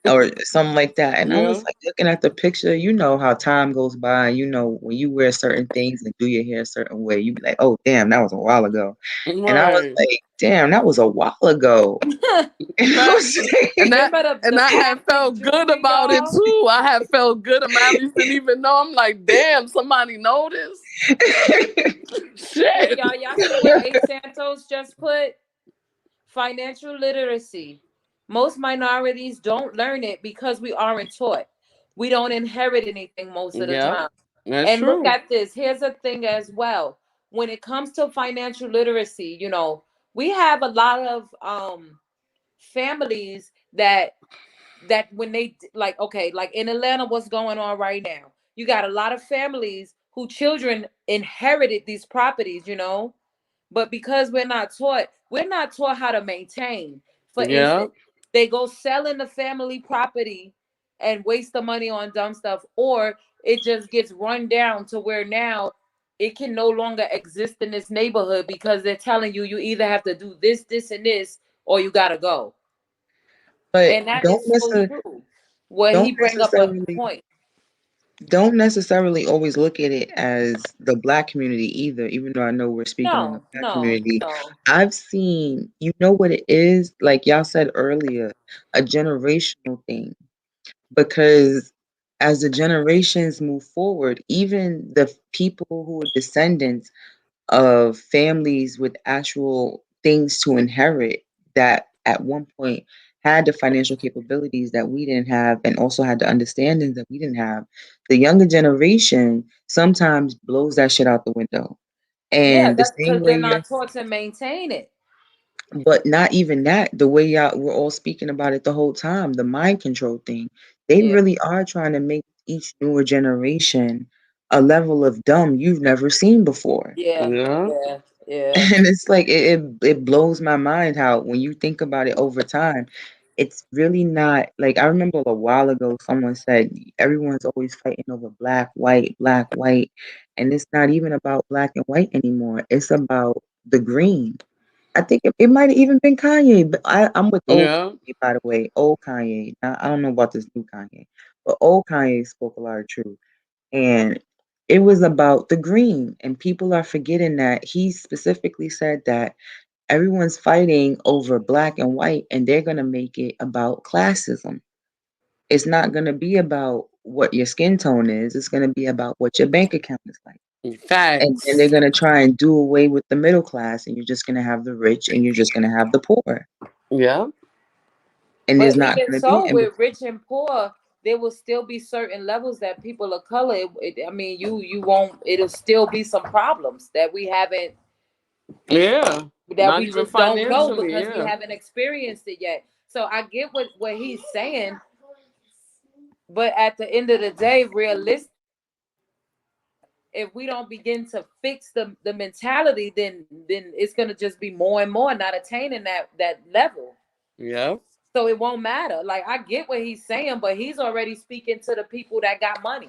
or something like that. And I was Yeah. like looking at the picture, how time goes by, when you wear certain things and do your hair a certain way, you be like, oh, damn, that was a while ago. And I was Right. like, damn, that was a while ago. And I Right. was And like, that Remember the, and the I had plastic felt good jewelry, about it y'all? too. I had felt good. Amaris didn't even know. I'm like, damn, somebody noticed. Hey Shit. y'all see what A Santos just put? Financial literacy. Most minorities don't learn it because we aren't taught. We don't inherit anything most of the Yeah, time. that's And look true. at this. Here's a thing as well. When it comes to financial literacy, we have a lot of families that when they, like, okay, like in Atlanta, what's going on right now? You got a lot of families who children inherited these properties, but because we're not taught how to maintain. For Yeah. instance, they go selling the family property and waste the money on dumb stuff, or it just gets run down to where now it can no longer exist in this neighborhood because they're telling you you either have to do this, this, and this, or you gotta go. But And that is so true. What don't he bring up a necessarily point. don't necessarily always look at it as the Black community either, even though I know we're speaking on the No, Black no, community. no. I've seen, you know what it is, like y'all said earlier, a generational thing. Because as the generations move forward, even the people who are descendants of families with actual things to inherit that at one point had the financial capabilities that we didn't have and also had the understandings that we didn't have. The younger generation sometimes blows that shit out the window. Yeah, And the that's same because they're way you're, not taught to maintain it. but not even that, the way y'all we're all speaking about it the whole time, the mind control thing. They Yeah, really are trying to make each newer generation a level of dumb you've never seen before. yeah, Yeah. yeah, yeah, And it's like it blows my mind how when you think about it over time, it's really not like I remember a while ago someone said everyone's always fighting over black, white, and it's not even about black and white anymore. It's about the green. I think it might have even been Kanye, but I'm with old Yeah. Kanye, by the way. Old Kanye. Now, I don't know about this new Kanye, but old Kanye spoke a lot of truth. And it was about the green. And people are forgetting that he specifically said that everyone's fighting over black and white, and they're going to make it about classism. It's not going to be about what your skin tone is, it's going to be about what your bank account is like. And then they're Facts. going to try and do away with the middle class, and you're just going to have the rich and you're just going to have the poor. Yeah. And there's but not even going to be so, in with between. rich and poor, there will still be certain levels that people of color. I mean, you won't. It'll still be some problems that we haven't, Yeah. that Not we even just don't know financially. because we Yeah. haven't experienced it yet. So I get what he's saying, but at the end of the day, realistic, if we don't begin to fix the mentality, then it's gonna just be more and more not attaining that level. Yeah. So it won't matter. Like I get what he's saying, but he's already speaking to the people that got money.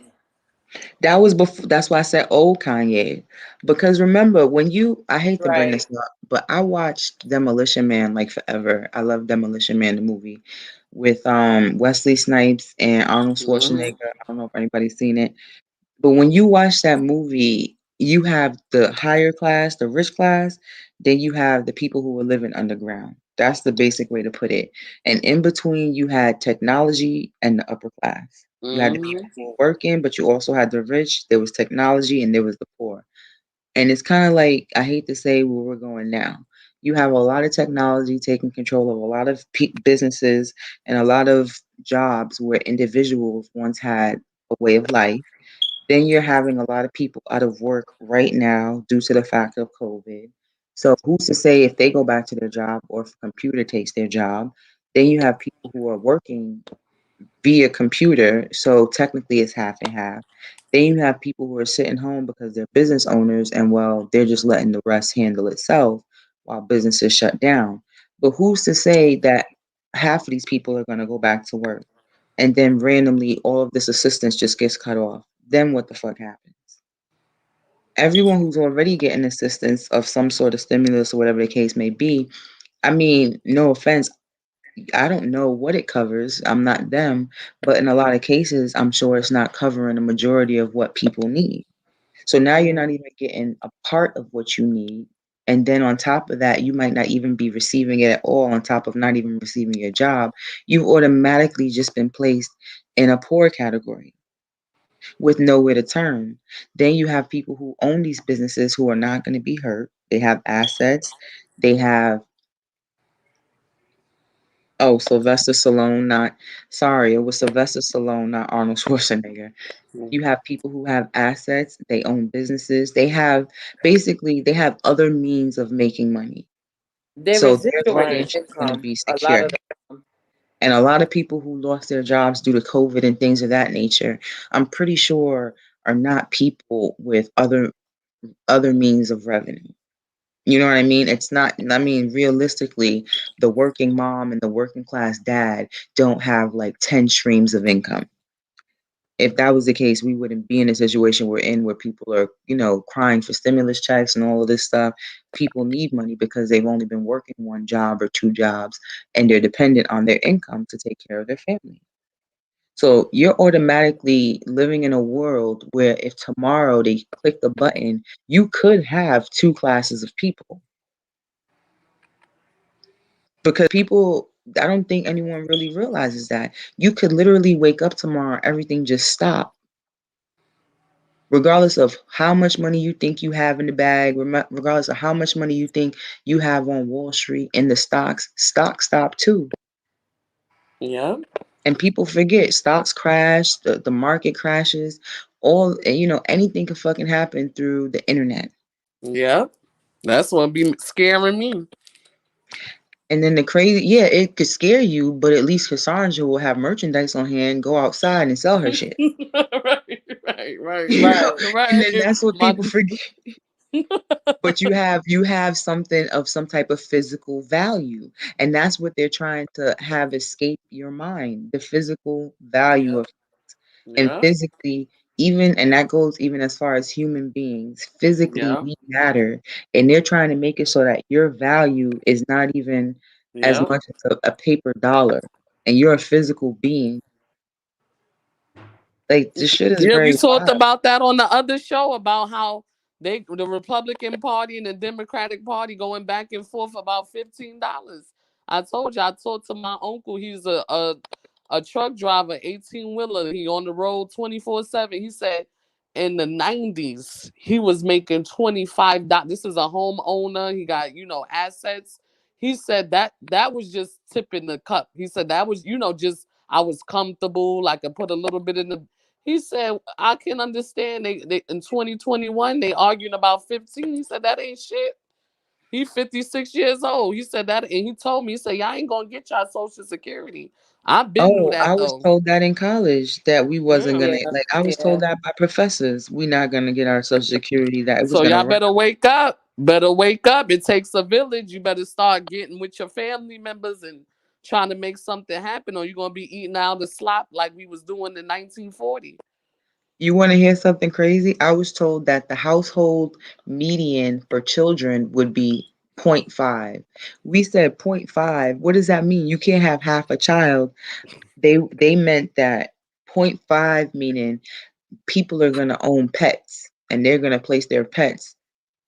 That was before. That's why I said old Kanye. Because remember, when you, I hate to bring Right. this up, but I watched Demolition Man like forever. I love Demolition Man, the movie with Wesley Snipes and Arnold Hmm. Schwarzenegger. I don't know if anybody's seen it. But when you watch that movie, you have the higher class, the rich class, then you have the people who were living underground. That's the basic way to put it. And in between, you had technology and the upper class. You had the Hmm. people who were working, but you also had the rich. There was technology and there was the poor. And it's kind of like, I hate to say where we're going now. You have a lot of technology taking control of a lot of businesses and a lot of jobs where individuals once had a way of life. Then you're having a lot of people out of work right now due to the fact of COVID. So who's to say if they go back to their job or if a computer takes their job? Then you have people who are working via computer. So technically it's half and half. Then you have people who are sitting home because they're business owners and well, they're just letting the rest handle itself while businesses shut down. But who's to say that half of these people are going to go back to work and then randomly all of this assistance just gets cut off? Then what the fuck happens? Everyone who's already getting assistance of some sort of stimulus or whatever the case may be, I mean, no offense, I don't know what it covers. I'm not them, but in a lot of cases, I'm sure it's not covering the majority of what people need. So now you're not even getting a part of what you need. And then on top of that, you might not even be receiving it at all, on top of not even receiving your job. You've automatically just been placed in a poor category with nowhere to turn. Then you have people who own these businesses who are not going to be hurt. They have assets. They have, oh, Sylvester Stallone, not, sorry, it was Sylvester Stallone, not Arnold Schwarzenegger. You have people who have assets, they own businesses, they have, basically, they have other means of making money. Their So their residual Right. financial is going to income, be a lot secure. of them. And a lot of people who lost their jobs due to COVID and things of that nature, I'm pretty sure are not people with other means of revenue. You know what I mean? It's not, I mean, realistically, the working mom and the working class dad don't have like 10 streams of income. If that was the case, we wouldn't be in a situation we're in where people are, crying for stimulus checks and all of this stuff. People need money because they've only been working one job or two jobs and they're dependent on their income to take care of their family. So you're automatically living in a world where if tomorrow they click the button, you could have two classes of people. Because people, I don't think anyone really realizes that. You could literally wake up tomorrow, everything just stop. Regardless of how much money you think you have in the bag, regardless of how much money you think you have on Wall Street in the stocks stop too. Yeah. And people forget stocks crash, the market crashes, anything can fucking happen through the internet. Yeah. That's what be scaring me. And then it could scare you, but at least Cassandra will have merchandise on hand, go outside and sell her shit. right. You know, and then Right. that's what people forget. But you have something of some type of physical value, and that's what they're trying to have escape your mind, the physical value Yeah. of and Yeah. physically, even, and that goes even as far as human beings, physically Yeah. we matter, and they're trying to make it so that your value is not even as Yeah. much as a paper dollar, and you're a physical being. Like, this shit is Yeah, we very talked wild. about that on the other show about how the Republican Party and the Democratic Party going back and forth about $15. I told you, I talked to my uncle. He's a truck driver, 18-wheeler. He on the road 24/7. He said in the 90s he was making $25. This is a homeowner. He got assets. He said that was just tipping the cup. He said that was just I was comfortable. I could put a little bit in the. He said, I can understand they in 2021 they arguing about 15. He said that ain't shit. He 56 years old. He said that and he told me, he said, y'all ain't gonna get y'all social security. I been knew Oh, that I was though. told that in college that we wasn't Yeah. gonna, Yeah, like, I was yeah. told that by professors. We're not gonna get our Social Security, that it was So gonna y'all run. better wake up. Better wake up. It takes a village. You better start getting with your family members and trying to make something happen, or you're gonna be eating out the slop like we was doing in 1940. You wanna hear something crazy? I was told that the household median for children would be point 0.5. We said point 0.5. What does that mean? You can't have half a child. They meant that point 0.5 meaning people are gonna own pets and they're gonna place their pets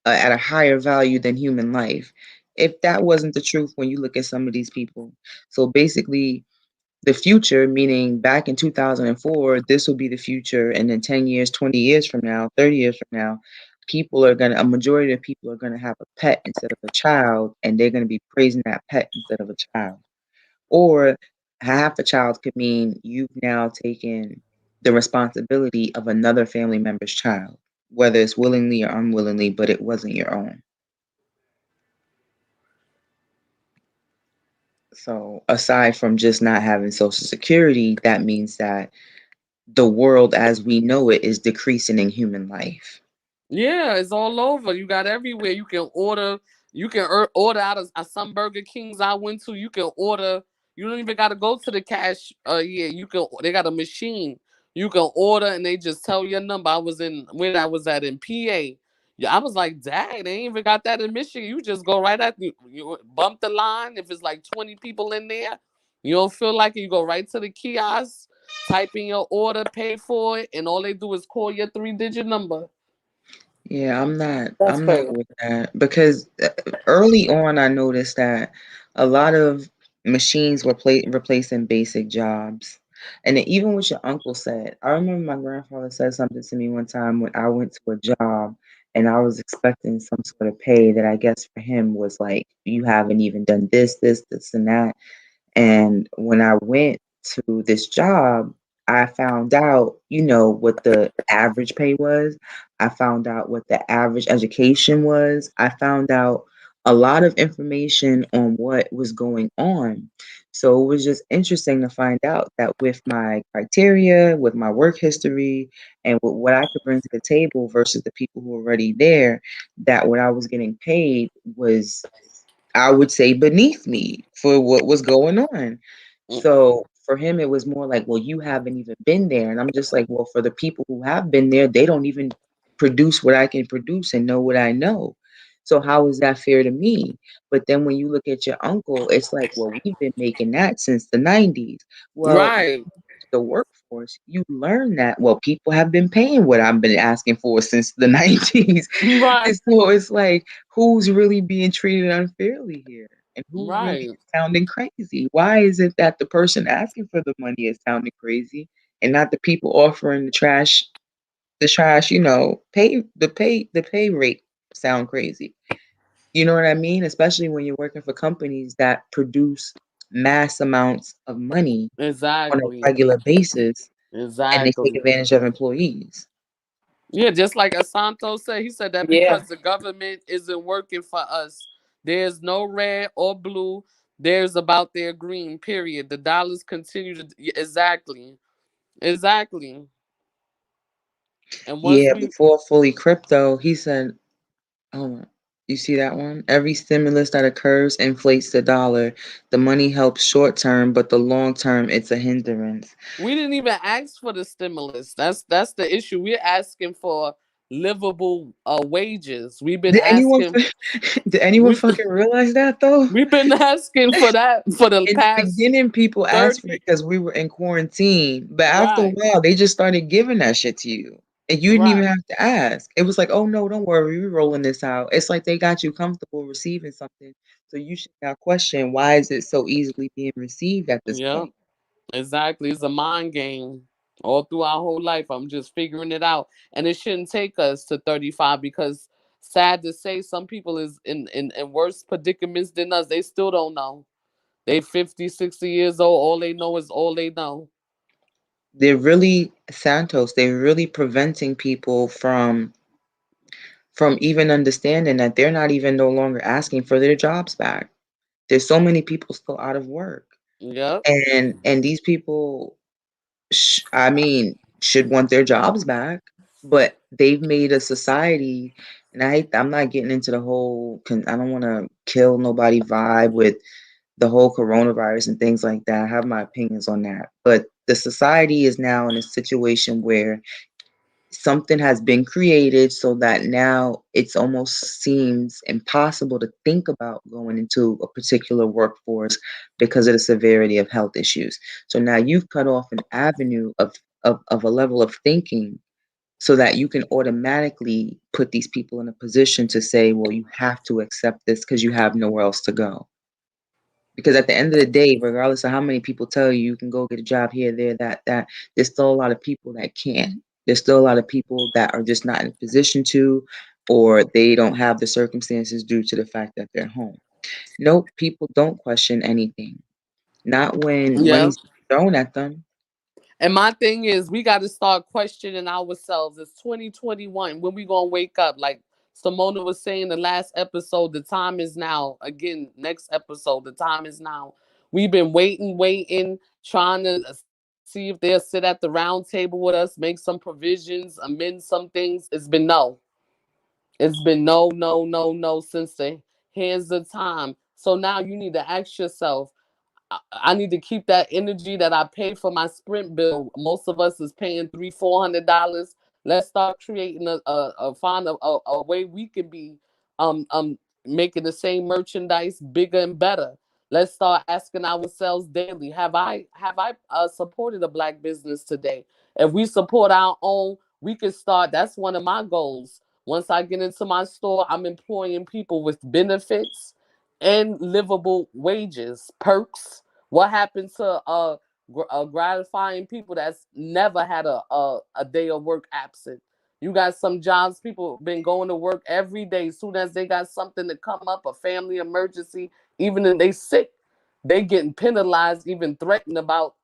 at a higher value than human life. If that wasn't the truth when you look at some of these people. So basically, the future, meaning back in 2004, this will be the future, and then 10 years, 20 years from now, 30 years from now, a majority of people are gonna have a pet instead of a child, and they're gonna be praising that pet instead of a child. Or half a child could mean you've now taken the responsibility of another family member's child, whether it's willingly or unwillingly, but it wasn't your own. So aside from just not having Social Security, that means that the world as we know it is decreasing in human life. Yeah, it's all over. You got everywhere. You can order. You can order out of some Burger Kings I went to. You can order. You don't even got to go to the cash. Yeah, you can. They got a machine. You can order and they just tell your number. I was in when I was at in PA. Yeah, I was like, dang, they ain't even got that in Michigan. You just go right at you bump the line. If it's like 20 people in there, you don't feel like it. You go right to the kiosk, type in your order, pay for it, and all they do is call your 3-digit number. Yeah, That's I'm not crazy. with that because early on I noticed that a lot of machines were replacing basic jobs. And then even what your uncle said, I remember my grandfather said something to me one time when I went to a job and I was expecting some sort of pay that I guess for him was like, you haven't even done this, and that. And when I went to this job, I found out, what the average pay was. I found out what the average education was. I found out a lot of information on what was going on. So it was just interesting to find out that with my criteria, with my work history, and with what I could bring to the table versus the people who were already there, that what I was getting paid was, I would say, beneath me for what was going on. Mm. So for him, it was more like, well, you haven't even been there. And I'm just like, well, for the people who have been there, they don't even produce what I can produce and know what I know. So how is that fair to me? But then when you look at your uncle, it's like, well, we've been making that since the 90s. Well, Right, the workforce, you learn that, well, people have been paying what I've been asking for since the 90s. right, And so it's like, who's really being treated unfairly here? And who really right. is sounding crazy? Why is it that the person asking for the money is sounding crazy and not the people offering the trash, the pay rate sound crazy? You know what I mean? Especially when you're working for companies that produce mass amounts of money on a Exactly, regular basis, and they take exactly. advantage of employees. Yeah, just like Asanto said, he said that Yeah. because the government isn't working for us, there's no red or blue. There's about their green. Period. The dollars continue to exactly, exactly. And once Yeah, we, before fully crypto, he said, hold on. You see that one? Every stimulus that occurs inflates the dollar. The money helps short term, but the long term, it's a hindrance. we didn't even ask for the stimulus. That's the issue. We're asking for livable wages. We've been Did anyone asking. did anyone We fucking realize that though? we've been asking for that for the In the past beginning, people asked for 30. it because we were in quarantine, but after a Right, while, they just started giving that shit to you, and you didn't even right. have to ask. It was like, "Oh no, don't worry, we're rolling this out." It's like they got you comfortable receiving something, so you should now question why is it so easily being received at this Yep. point. Exactly. It's a mind game. All through our whole life, I'm just figuring it out. And it shouldn't take us to 35 because sad to say, some people is in worse predicaments than us. They still don't know. They 50, 60 years old. All they know is all they know. They're really Santos. They're really preventing people from even understanding that they're not even no longer asking for their jobs back. There's so many people still out of work, Yep. and these people I mean, should want their jobs back, but they've made a society, and I'm not getting into the whole, I don't want to kill nobody vibe with the whole coronavirus and things like that. I have my opinions on that. But the society is now in a situation where something has been created so that now it's almost seems impossible to think about going into a particular workforce because of the severity of health issues. So now you've cut off an avenue of a level of thinking so that you can automatically put these people in a position to say, well, you have to accept this because you have nowhere else to go. Because at the end of the day, regardless of how many people tell you you can go get a job here, there, that, there's still a lot of people that can't. There's still a lot of people that are just not in a position to, or they don't have the circumstances due to the fact that they're home. Nope, people don't question anything. Not when Yep. money's thrown at them. And my thing is, we got to start questioning ourselves. It's 2021. When we gonna wake up? Like Simona was saying the last episode, the time is now. Again, next episode, the time is now. We've been waiting, trying to see if they'll sit at the round table with us, make some provisions, amend some things. It's been no. It's been no, no, no, no since the hands of time. So now you need to ask yourself, I need to keep that energy that I pay for my Sprint bill. Most of us is paying $300-$400. Let's start creating find a way we can be making the same merchandise bigger and better. Let's start asking ourselves daily: Have I supported a black business today? If we support our own, we can start. That's one of my goals. Once I get into my store, I'm employing people with benefits and livable wages, perks. What happened to gratifying people that's never had a day of work absent? You got some jobs, people been going to work every day. As soon as they got something to come up, a family emergency, even if they sick, they getting penalized, even threatened about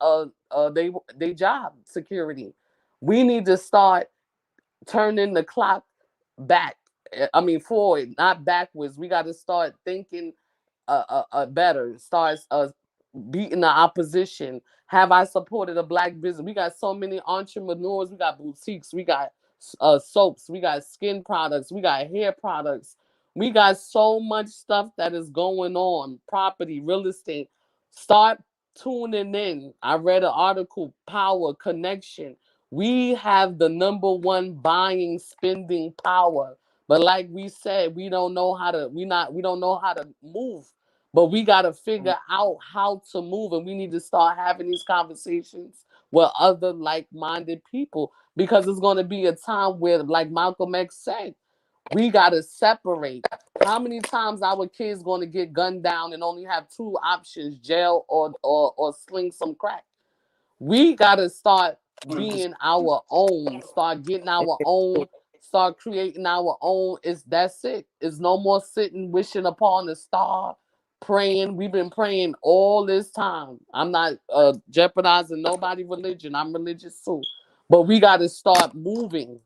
they job security. We need to start turning the clock back. I mean forward, not backwards. We got to start thinking better. Starts beating the opposition? Have I supported a black business? We got so many entrepreneurs. We got boutiques. We got soaps. We got skin products. We got hair products. We got so much stuff that is going on. Property, real estate. Start tuning in. I read an article, Power Connection. We have the number one buying spending power. But like we said, we don't know how to we don't know how to move. But we got to figure out how to move, and we need to start having these conversations with other like-minded people, because it's going to be a time where, like Malcolm X said, we got to separate. How many times our kids going to get gunned down and only have two options, jail or sling some crack? We got to start being our own, start getting our own, start creating our own. That's it. It's no more sitting wishing upon a star, praying. We've been praying all this time. I'm not jeopardizing nobody's religion. I'm religious too. But we got to start moving.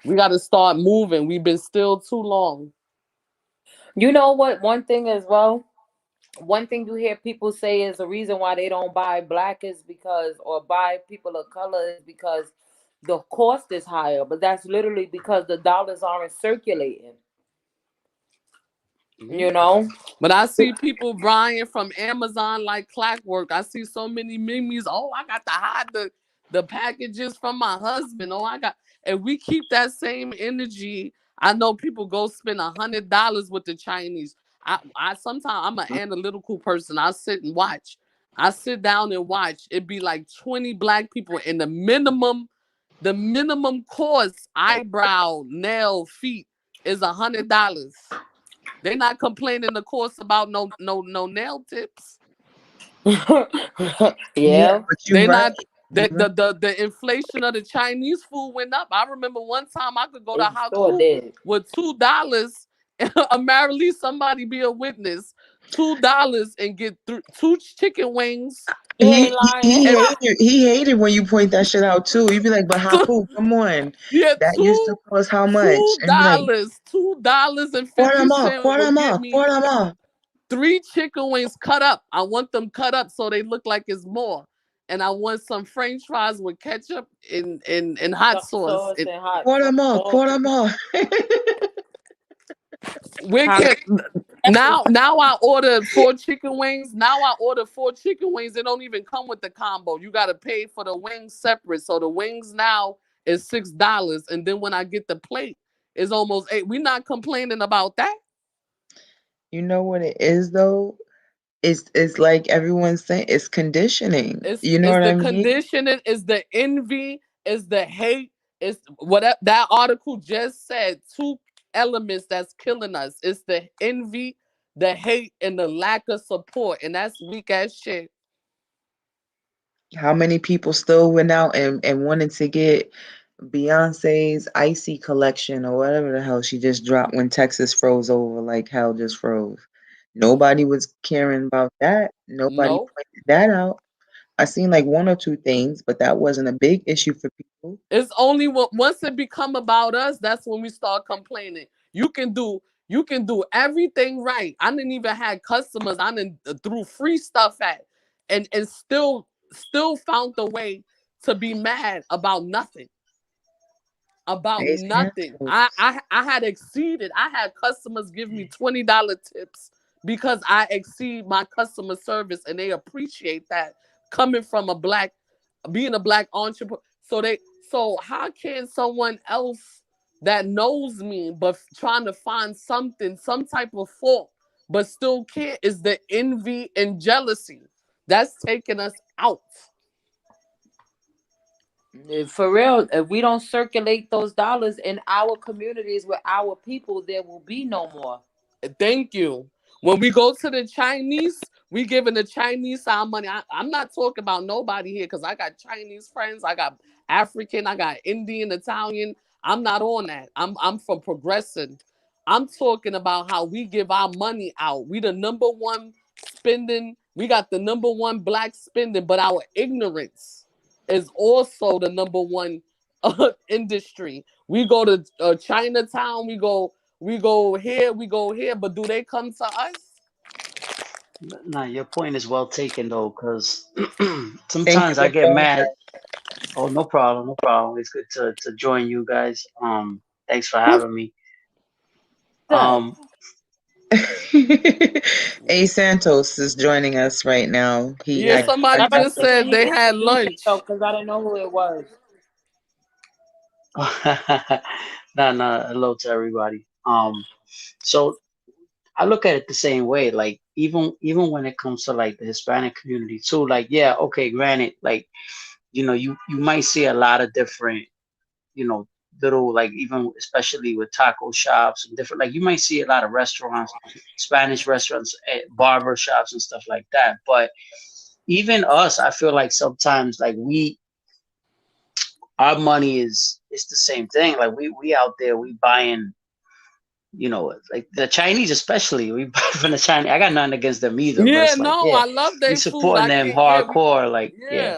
We got to start moving. We've been still too long. You know what? One thing as well, one thing you hear people say is the reason why they don't buy black is because, or buy people of color is because the cost is higher. But that's literally because the dollars aren't circulating. You know? But I see people buying from Amazon like clockwork. I see so many memes. Oh, I got to hide the packages from my husband. Oh, and we keep that same energy. I know people go spend $100 with the Chinese. I sometimes I'm an analytical person. I sit and watch. I sit down and watch. It'd be like 20 black people, and the minimum cost, eyebrow, nail, feet, is $100. They're not complaining, of course, about no nail tips. Yeah. but They you're right. not the inflation of the Chinese food went up. I remember one time I could go to It sure Haku did. with $2. Apparently, somebody be a witness. $2 and get two chicken wings. You ain't lying. He hated when you point that shit out too. You'd be like, but Haku, come on. Yeah, That used to cost how much? And be like, $2.50 quarter would get more, me quarter more. 3 chicken wings cut up. I want them cut up so they look like it's more. And I want some French fries with ketchup and hot sauce. And hot Quarter more, quarter more. Now I order 4 chicken wings. Now I order 4 chicken wings. They don't even come with the combo. You got to pay for the wings separate. So the wings now is $6, and then when I get the plate, it's almost $8. We're not complaining about that. You know what it is though? It's like everyone's saying, it's conditioning. You know what I mean? Conditioning, is the envy, is the hate, is what that article just said. 2 elements that's killing us. It's the envy, the hate, and the lack of support, and that's weak ass shit. How many people still went out and wanted to get Beyonce's Icy collection or whatever the hell she just dropped when Texas froze over like hell just froze. Nobody was caring about that. Nobody No. pointed that out. I seen like 1 or 2 things, but that wasn't a big issue for people. It's only once it become about us, that's when we start complaining. You can do everything right. I didn't even have customers. I didn't threw free stuff at, and still found the way to be mad about nothing. About It's nothing. canceled. I had exceeded. I had customers give me $20 tips because I exceed my customer service, and they appreciate that coming from being a black entrepreneur. So how can someone else that knows me but trying to find something, some type of fault, but still can't, is the envy and jealousy that's taking us out. For real, if we don't circulate those dollars in our communities with our people, there will be no more. Thank you. When we go to the Chinese, we giving the Chinese our money. I'm not talking about nobody here because I got Chinese friends, I got African, I got Indian, Italian. I'm not on that. I'm from progressing. I'm talking about how we give our money out. We the number one spending. We got the number one black spending, but our ignorance is also the number one industry. We go to Chinatown. We go here. But do they come to us? Nah, your point is well taken though, because Thank you sometimes I for get sharing mad. Oh, no problem, no problem. It's good to join you guys. Thanks for Who's having me. that? Um, that. A Santos is joining us right now. He Yeah, had yeah. somebody I'm about to just say, can said you they had introduce lunch. yourself? Because I didn't know who it was. Nah, nah. Hello to everybody. So I look at it the same way. Like even when it comes to like the Hispanic community too. Like yeah, okay, granted, like you might see a lot of different you know little like even especially with taco shops and different like you might see a lot of restaurants, Spanish restaurants, barber shops and stuff like that. But even us, I feel like sometimes like our money is the same thing. Like we out there we buying like the Chinese especially we buy from the Chinese. I got nothing against them either, but Yeah, it's like no, yeah, I love we their food. supporting I them can't. Yeah, we. hardcore. Like yeah, Yeah,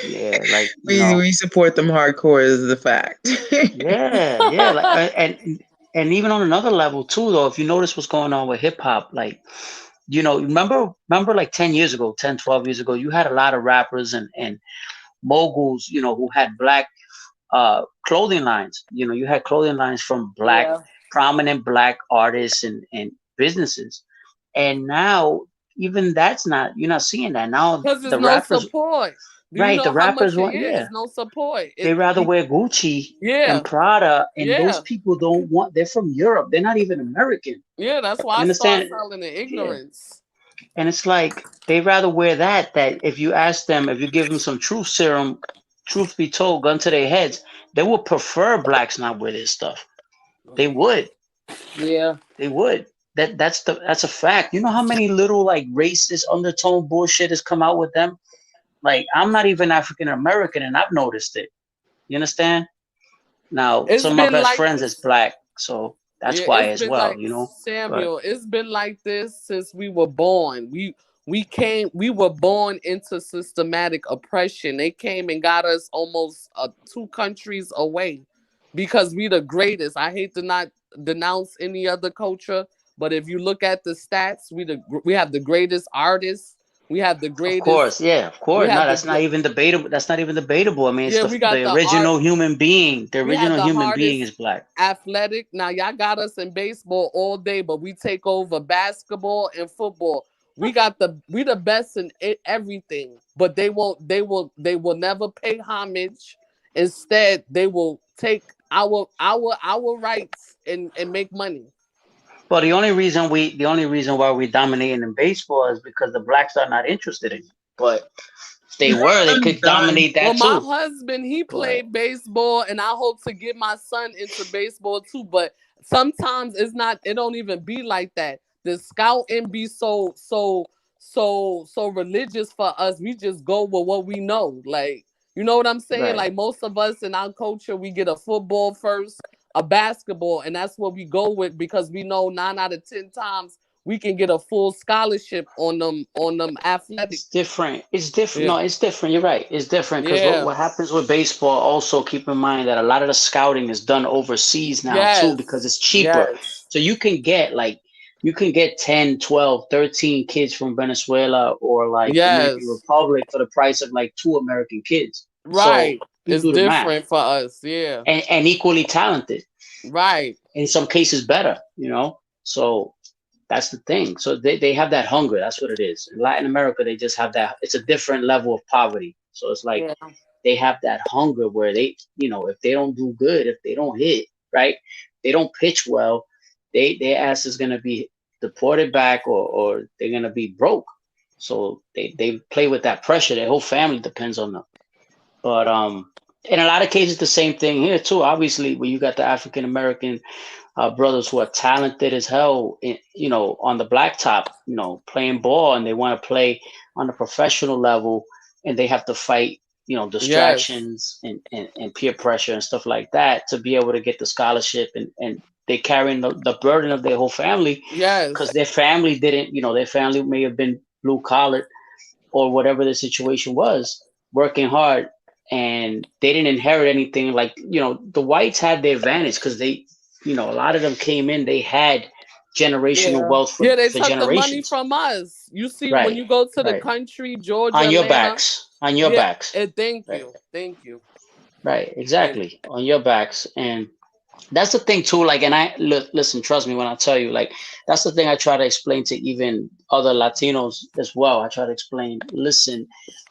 yeah, like we support them hardcore is the fact. yeah, yeah, like and even on another level too, though, if you notice what's going on with hip hop, like remember like 10 years ago, 10, 12 years ago, you had a lot of rappers and moguls, who had black clothing lines. You had clothing lines from Yeah. prominent black artists and businesses. And now even that's not you're not seeing that. Now because there's the no rappers, support. Do you right, the know how rappers much it want, is? yeah, No support. they rather wear Gucci and Yeah, Prada, and those yeah, people don't want. They're from Europe. They're not even American. yeah. That's why You I start understand? selling in Yeah. ignorance. And it's like they rather wear that. That if you ask them, if you give them some truth serum, truth be told, gun to their heads, they would prefer blacks not wear this stuff. They would. Yeah. They would. That's a fact. You know how many little like racist undertone bullshit has come out with them? Like I'm not even African American, and I've noticed it. You understand? Now, It's some of my been best like friends is this. black, so that's Yeah, why it's as been well, like you know. But Samuel. It's been like this since we were born. We were born into systematic oppression. They came and got us almost two countries away because we the greatest. I hate to not denounce any other culture, but if you look at the stats, we have the greatest artists. We have the of greatest. course, yeah, of We course. No, have that's not even debatable. That's not even debatable. I mean, it's yeah. the We got the the art. original human being. The We have original the human being hardest is black. athletic. Now y'all got us in baseball all day, but we take over basketball and football. We the best in everything, but they will never pay homage. Instead, they will take our rights and make money. Well, the only reason why we're dominating in baseball is because the blacks are not interested in it. But if they were, they I'm could done. dominate Well, that my too. husband, he But played baseball, and I hope to get my son into baseball too. But sometimes it's not. It don't even be like that. The scouting be so religious for us. We just go with what we know. Like you know what I'm saying. right. Like most of us in our culture, we get a football first, a basketball, and that's what we go with because we know 9 out of 10 times we can get a full scholarship on them athletic. It's different. It's different. Yeah, No, it's different. You're right. It's different because what, yeah, what happens with baseball, also keep in mind that a lot of the scouting is done overseas now too because yes, it's cheaper. yes. So you can get 10, 12, 13 kids from Venezuela or like Dominican Yes, Republic for the price of like two American kids. So right. you It's do the math. different for us. Yeah, And equally talented. right. In some cases better. So that's the thing. So they have that hunger. That's what it is. In Latin America, they just have that. It's a different level of poverty. So it's like Yeah, they have that hunger where if they don't do good, if they don't hit, right, they don't pitch well, their ass is gonna be deported back or they're gonna be broke. So they play with that pressure. Their whole family depends on them. But in a lot of cases, the same thing here too. Obviously, when you got the African American brothers who are talented as hell, on the blacktop, playing ball, and they want to play on a professional level, and they have to fight, yes, distractions and peer pressure and stuff like that to be able to get the scholarship, and they carrying the burden of their whole family because yes, their family didn't, their family may have been blue collar or whatever the situation was, working hard, and they didn't inherit anything. Like the whites had the advantage because they, a lot of them came in, they had generational Yeah. wealth Yeah, they for took the money generations. from us. You see, when Right, you go to the right. country, Georgia, On your Atlanta. backs, on your Yeah, backs. and thank Right, you. Thank you. right, Thank exactly. On your backs. And that's the thing too. Like, and listen, trust me when I tell you, like, that's the thing I try to explain to even other Latinos as well. I try to explain, listen,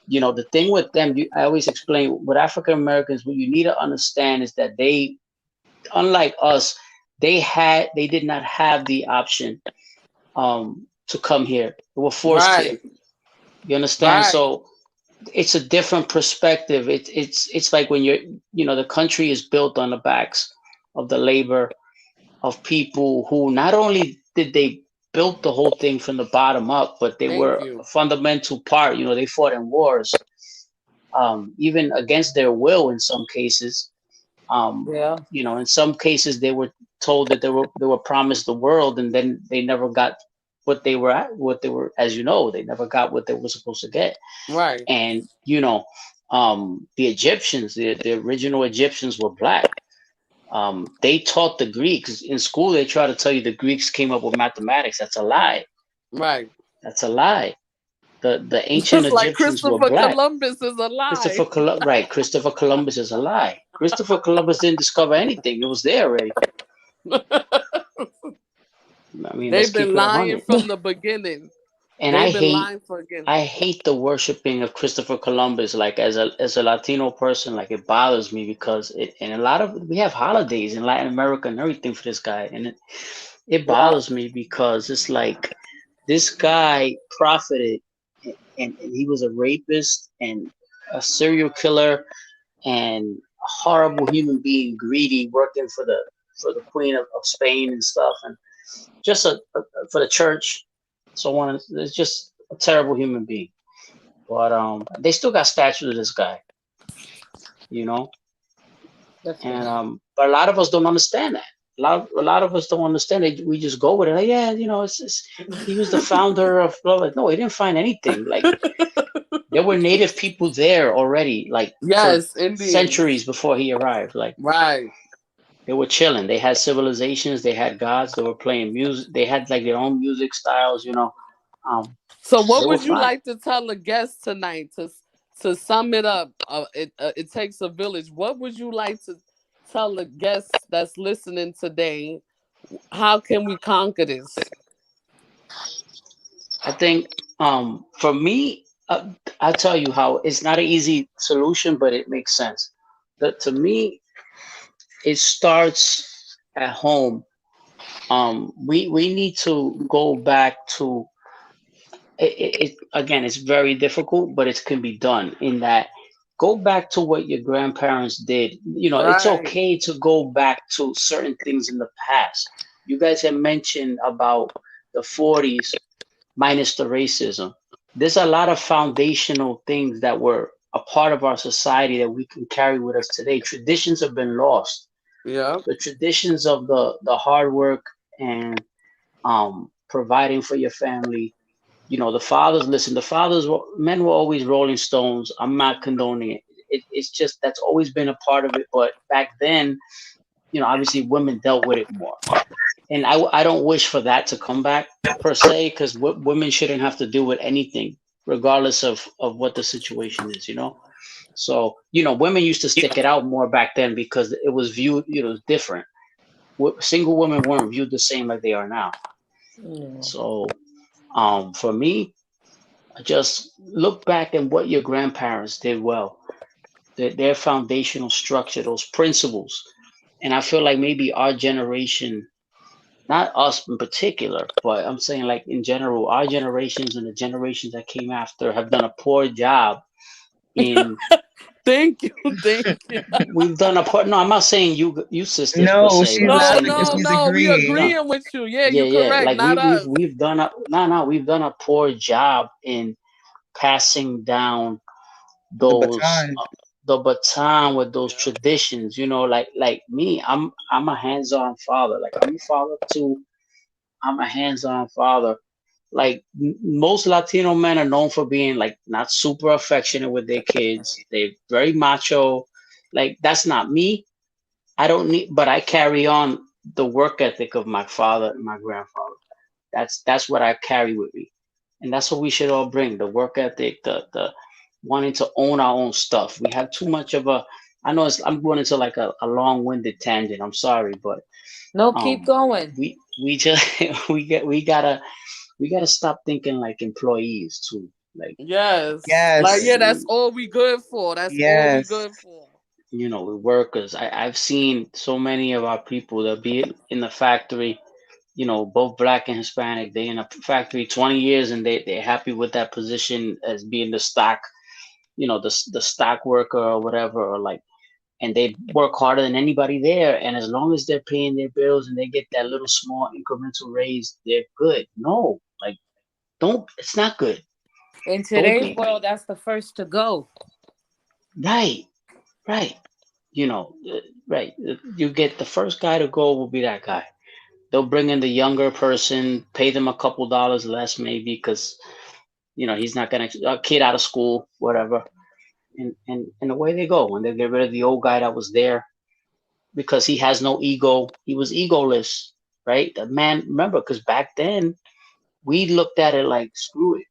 the thing with them, I always explain with African Americans, what you need to understand is that they, unlike us, they did not have the option to come here. They were you. forced here. Right. You understand? Right. So it's a different perspective. It's like when the country is built on the backs of the labor of people who not only did they build the whole thing from the bottom up, but they Thank were a you. fundamental part. They fought in wars, even against their will in some cases. Yeah. In some cases they were told that they were promised the world, and then they never got what they were, as they never got what they were supposed to get. Right. And the Egyptians, the original Egyptians were black. They taught the Greeks in school. They try to tell you the Greeks came up with mathematics. That's a lie. Right. That's a lie. The ancient Just like Egyptians were Christopher black. Columbus is a lie. Right. Christopher Columbus is a lie. Christopher Columbus didn't discover anything. It was there already. I mean, let's They've keep been it lying 100. from the beginning. And They've been lying for again. I hate the worshiping of Christopher Columbus. Like, as a Latino person, like, it bothers me because and a lot of we have holidays in Latin America and everything for this guy, and it Yeah. bothers me because it's like this guy profited, and he was a rapist and a serial killer and a horrible human being, greedy, working for the Queen of Spain and stuff, and just for the church, so on. It's just a terrible human being. But they still got statues of this guy, you know. That's good. And but a lot of us don't understand that. A lot of us don't understand it. We just go with it. Like, yeah, he was the founder of blah, blah. No, he didn't find anything. Like, there were native people there already, like, for Yes, Indians. centuries before he arrived. Like, Right. they were chilling. They had civilizations. They had gods. They were playing music. They had like their own music styles. So, They what were would you fine. like to tell a guest tonight to sum it up? It takes a village. What would you like to tell the guests that's listening today? How can we conquer this? I think for me, I'll tell you how it's not an easy solution, but it makes sense. That to me, it starts at home. We need to go back to it. Again, it's very difficult, but it can be done. In that, go back to what your grandparents did. It's Right. okay to go back to certain things in the past. You guys have mentioned about the 40s minus the racism. There's a lot of foundational things that were a part of our society that we can carry with us today. Traditions have been lost. Yeah. The traditions of the hard work and providing for your family. The fathers, listen, men were always Rolling Stones. I'm not condoning it. It's just that's always been a part of it. But back then, obviously women dealt with it more. And I don't wish for that to come back per se, because women shouldn't have to deal with anything, regardless of what the situation is. So, women used to stick it out more back then because it was viewed, different. Single women weren't viewed the same like they are now. Yeah. So, for me, just look back at what your grandparents did well, their foundational structure, those principles. And I feel like maybe our generation, not us in particular, but I'm saying like in general, our generations and the generations that came after have done a poor job in. Thank you. Thank you. We've done a poor. No, I'm not saying you sisters per No, se. she's What I'm No, not. saying no, is, She's no. We agreeing. no, agreeing with you. Yeah, yeah, you yeah. correct. Like we Not we've us. we've done a no, no. We've done a poor job in passing down The those baton. the baton with those Yeah. traditions. Like me, I'm a hands-on father. Like, I'm a father too. I'm a hands-on father. Like, most Latino men are known for being like not super affectionate with their kids. They're very macho. Like, that's not me. I don't need, but I carry on the work ethic of my father and my grandfather. That's what I carry with me, and that's what we should all bring: the work ethic, the wanting to own our own stuff. We have too much of a. I know I'm going into like a long-winded tangent. I'm sorry, but No, keep um, going. we just we gotta stop thinking like employees too. Like Yes. Like, Yes. yeah, that's all we good for. That's all we Yes. good for. we workers. I've seen so many of our people that be in the factory, both black and Hispanic. They in a factory 20 years and they're happy with that position as being the stock, the stock worker or whatever, or like, and they work harder than anybody there. And as long as they're paying their bills and they get that little small incremental raise, they're good. No, like, don't, it's not good. In Don't today's be world, that's the first to go. right, right. Right. You get the first guy to go will be that guy. They'll bring in the younger person, pay them a couple dollars less maybe because he's not gonna a kid out of school, whatever, and away they go. And they get rid of the old guy that was there because he has no ego. He was egoless, right? The man, remember, because back then we looked at it like screw it.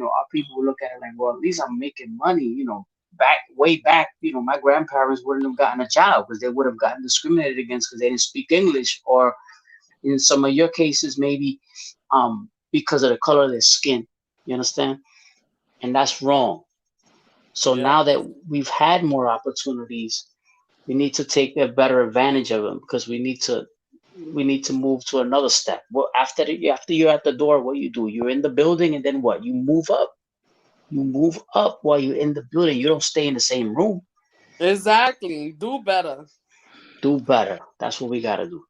Our people would look at it like, well, at least I'm making money. Back way back, my grandparents wouldn't have gotten a job because they would have gotten discriminated against because they didn't speak English, or in some of your cases, maybe because of the color of their skin. You understand? And that's wrong. So Yeah. now that we've had more opportunities, we need to take a better advantage of them because we need to move to another step. Well, after you're at the door, what you do? You're in the building, and then what? You move up. You move up while you're in the building. You don't stay in the same room. Exactly. Do better. Do better. That's what we gotta do.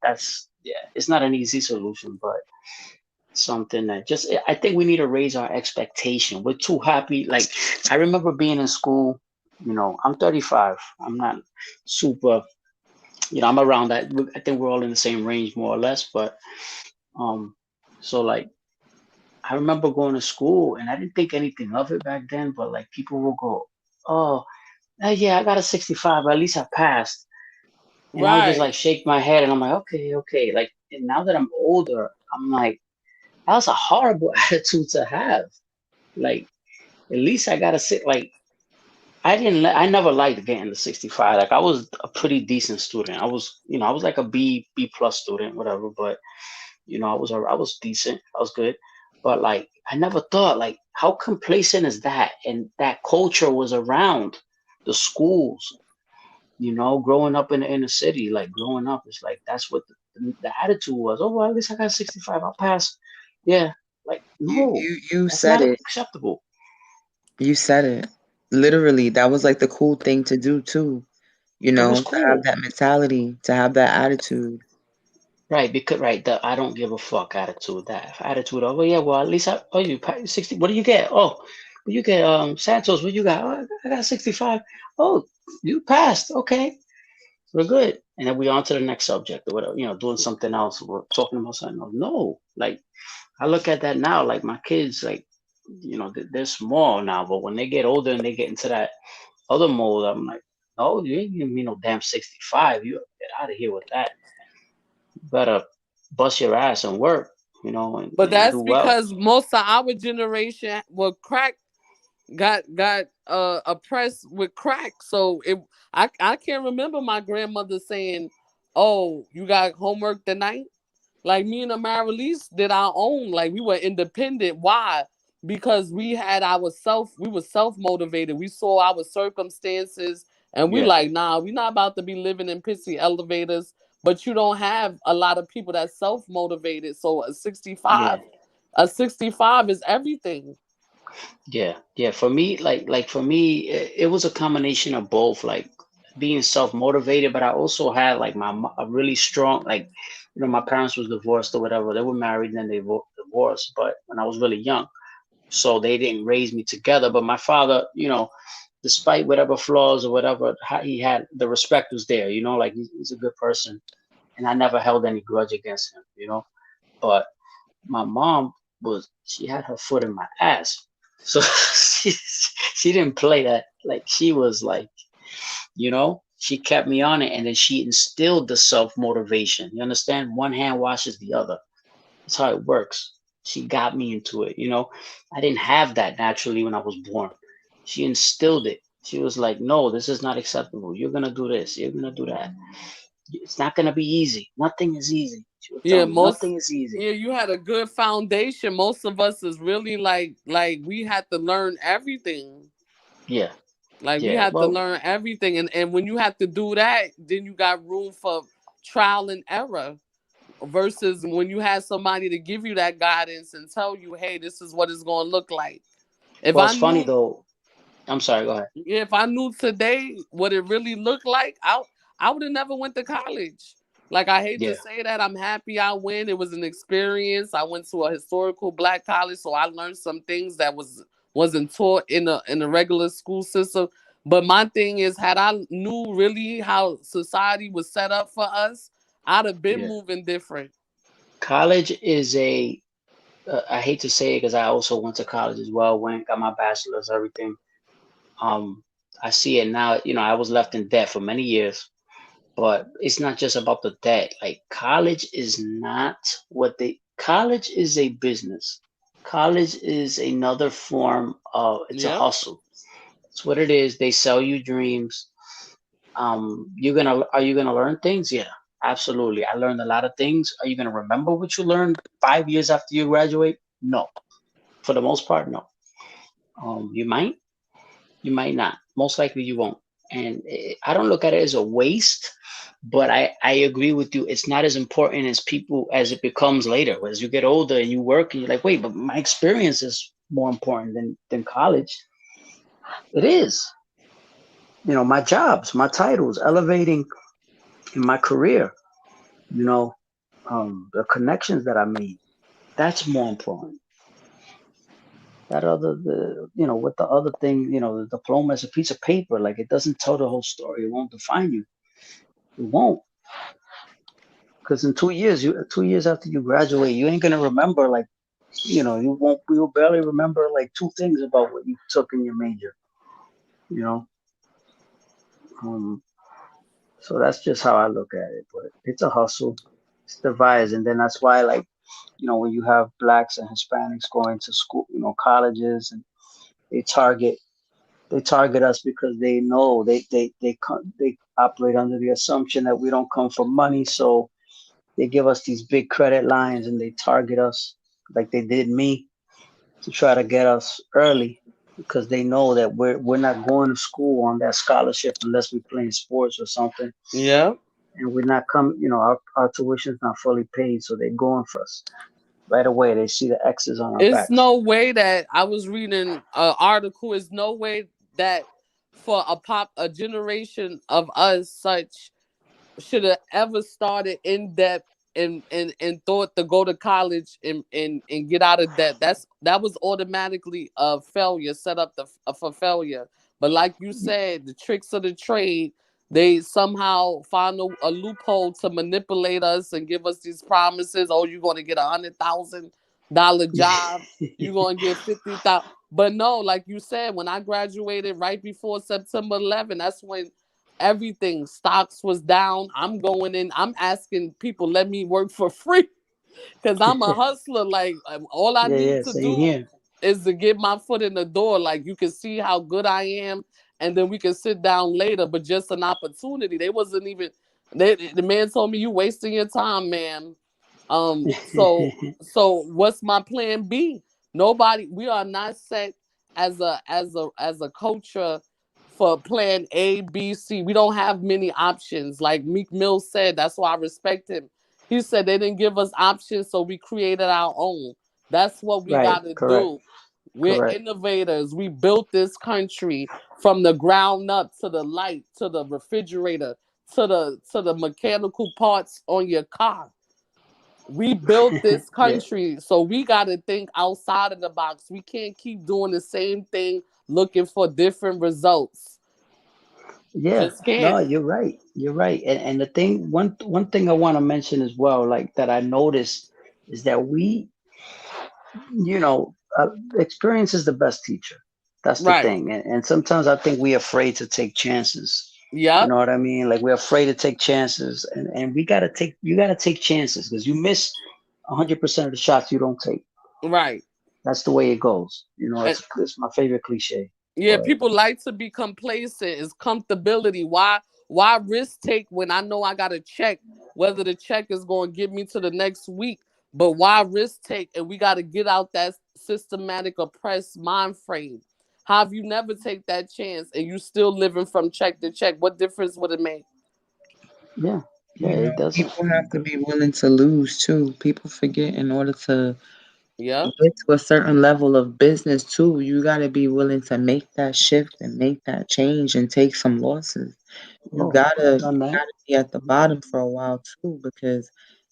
That's yeah. It's not an easy solution, but something that just I think we need to raise our expectation. We're too happy. Like, I remember being in school. I'm 35. I'm not super. I'm around that. I think we're all in the same range, more or less. But um, so like I remember going to school, and I didn't think anything of it back then. But like people will go, "Oh, yeah, I got a 65. At least I passed." And I would just Right. like shake my head, and I'm like, "Okay, okay." Like, and now that I'm older, I'm like, that was a horrible attitude to have. Like, at least I gotta sit. Like, I never liked getting the 65. Like, I was a pretty decent student. I was like a B plus student, whatever. But I was decent. I was good. But like, I never thought like, how complacent is that? And that culture was around the schools. Growing up in the inner city, like growing up, it's like that's what the attitude was. Oh well, at least I got 65. I'll pass. Yeah. Like, You no, you you that's said not it. acceptable. You said it. Literally, that was like the cool thing to do too. It was To have cool. that mentality, to have that attitude. Right, because the I don't give a fuck attitude, that attitude of, oh yeah, well at least you 60. What do you get? Oh, you get Santos. What you got? Oh, I got 65. Oh, you passed. Okay, we're good. And then we on to the next subject or whatever. Doing something else. We're talking about something else. No, like I look at that now. Like my kids, like they're small now, but when they get older and they get into that other mode, I'm like, no, you ain't giving me no damn 65. You get out of here with that. Better bust your ass and work, But and do that's well. because most of our generation were crack got oppressed with crack. So I can't remember my grandmother saying, "Oh, you got homework tonight." Like me and Amaryllis did our own. Like we were independent. Why? Because we were self motivated. We saw our circumstances and we Yeah, like, nah, we not about to be living in pissy elevators. But you don't have a lot of people that's self motivated. So yeah, a 65 is everything. yeah. For me, for me, it was a combination of both, like being self-motivated, but I also had like a really strong, like, my parents was divorced or whatever. They were married and then they divorced, but when I was really young, so they didn't raise me together. But my father, despite whatever flaws or whatever he had, the respect was there. Like he's a good person, and I never held any grudge against him. But my mom she had her foot in my ass. So she didn't play that. Like, she was like, she kept me on it, and then she instilled the self motivation. You understand? One hand washes the other. That's how it works. She got me into it. I didn't have that naturally when I was born. She instilled it. She was like, no, this is not acceptable. You're gonna do this. You're gonna do that. It's not gonna be easy. Nothing is easy. She would tell Yeah, me nothing is easy. you had a good foundation. Most of us is really like we had to learn everything. Yeah, Like we yeah. had to Well, learn everything, and when you have to do that, then you got room for trial and error. Versus when you have somebody to give you that guidance and tell you, hey, this is what it's gonna look like. If well, I it's funny knew though. I'm sorry. Go ahead. if I knew today what it really looked like, I would have never went to college. Like I hate to Yeah, say that, I'm happy I went. It was an experience. I went to a historical black college, so I learned some things that wasn't taught in a regular school system. But my thing is, had I knew really how society was set up for us, I'd have been yeah. moving different. College is a. I hate to say it because I also went to college as well. Went, got my bachelor's, everything. Um, I see it now. I was left in debt for many years, but it's not just about the debt. Like college is not what they. College is a business. College is another form of. It's a Yep. hustle. It's what it is. They sell you dreams. Are you gonna learn things? Yeah, absolutely. I learned a lot of things. Are you gonna remember what you learned 5 years after you graduate? No, for the most part, no. You might not. Most likely, you won't. And I don't look at it as a waste, but I agree with you. It's not as important as it becomes later. As you get older and you work, and you're like, wait, but my experience is more important than college. It is. My jobs, my titles, elevating in my career. You know, the connections that I made. That's more important. With the other thing, the diploma is a piece of paper. Like it doesn't tell the whole story. It won't define you. It won't. Because in 2 years, 2 years after you graduate, you ain't gonna remember like, you'll barely remember like two things about what you took in your major. You know, um, so that's just how I look at it. But it's a hustle. It's divides, and then that's why like, when you have blacks and Hispanics going to school, colleges, and they target they target us because they know they operate under the assumption that we don't come for money, so they give us these big credit lines and they target us like they did me to try to get us early because they know that we're not going to school on that scholarship unless we're playing sports or something, Yep. and we're not coming. Our tuition's not fully paid, so they're going for us right away. They see the X's on our It's backs. no way that I was reading an article. It's no way that for a generation of us such should have ever started in depth and thought to go to college and get out of debt. That was automatically a failure, set up for failure. But like you said, the tricks of the trade, they somehow find a loophole to manipulate us and give us these promises. Oh, you're going to get $100,000 job. You're going to get 50,000. But no, like you said, when I graduated right before September 11, that's when everything stocks was down. I'm going in, I'm asking people let me work for free because I'm a hustler. Like all I Yeah, need yeah, to same do here. is to get my foot in the door. Like you can see how good I am, and then we can sit down later. But just an opportunity. They wasn't even the man told me you wasting your time, man. So what's my plan B? Nobody, we are not set as a culture for plan A, B, C. We don't have many options. Like Meek Mill said, that's why I respect him. He said they didn't give us options, so we created our own. That's what we Right, gotta correct, do. We're correct. innovators. We built this country from the ground up, to the light, to the refrigerator, to the mechanical parts on your car. We built this Yeah, country, so we got to think outside of the box. We can't keep doing the same thing looking for different results. yeah. Just No, can't. you're right. You're right. And the thing, one thing I want to mention as well, like that I noticed, is that you know, uh, experience is the best teacher. That's the Right. thing. And sometimes I think we're afraid to take chances. You Yep. know what I mean? Like we're afraid to take chances, and you gotta take chances because you miss 100% of the shots you don't take. Right. That's the way it goes. And It's my favorite cliche. yeah, But people like to be complacent. It's comfortability. Why risk take when I know I gotta check whether the check is gonna get me to the next week? But why risk take and we gotta get out that systematic oppressed mind frame? How have you never take that chance and you still living from check to check? What difference would it make? yeah, yeah, You know, it doesn't. people have to be willing to lose too. People forget in order to Yep. get to a certain level of business too, you got to be willing to make that shift and make that change and take some losses. You Oh, gotta I've you done that. gotta be at the bottom for a while too, because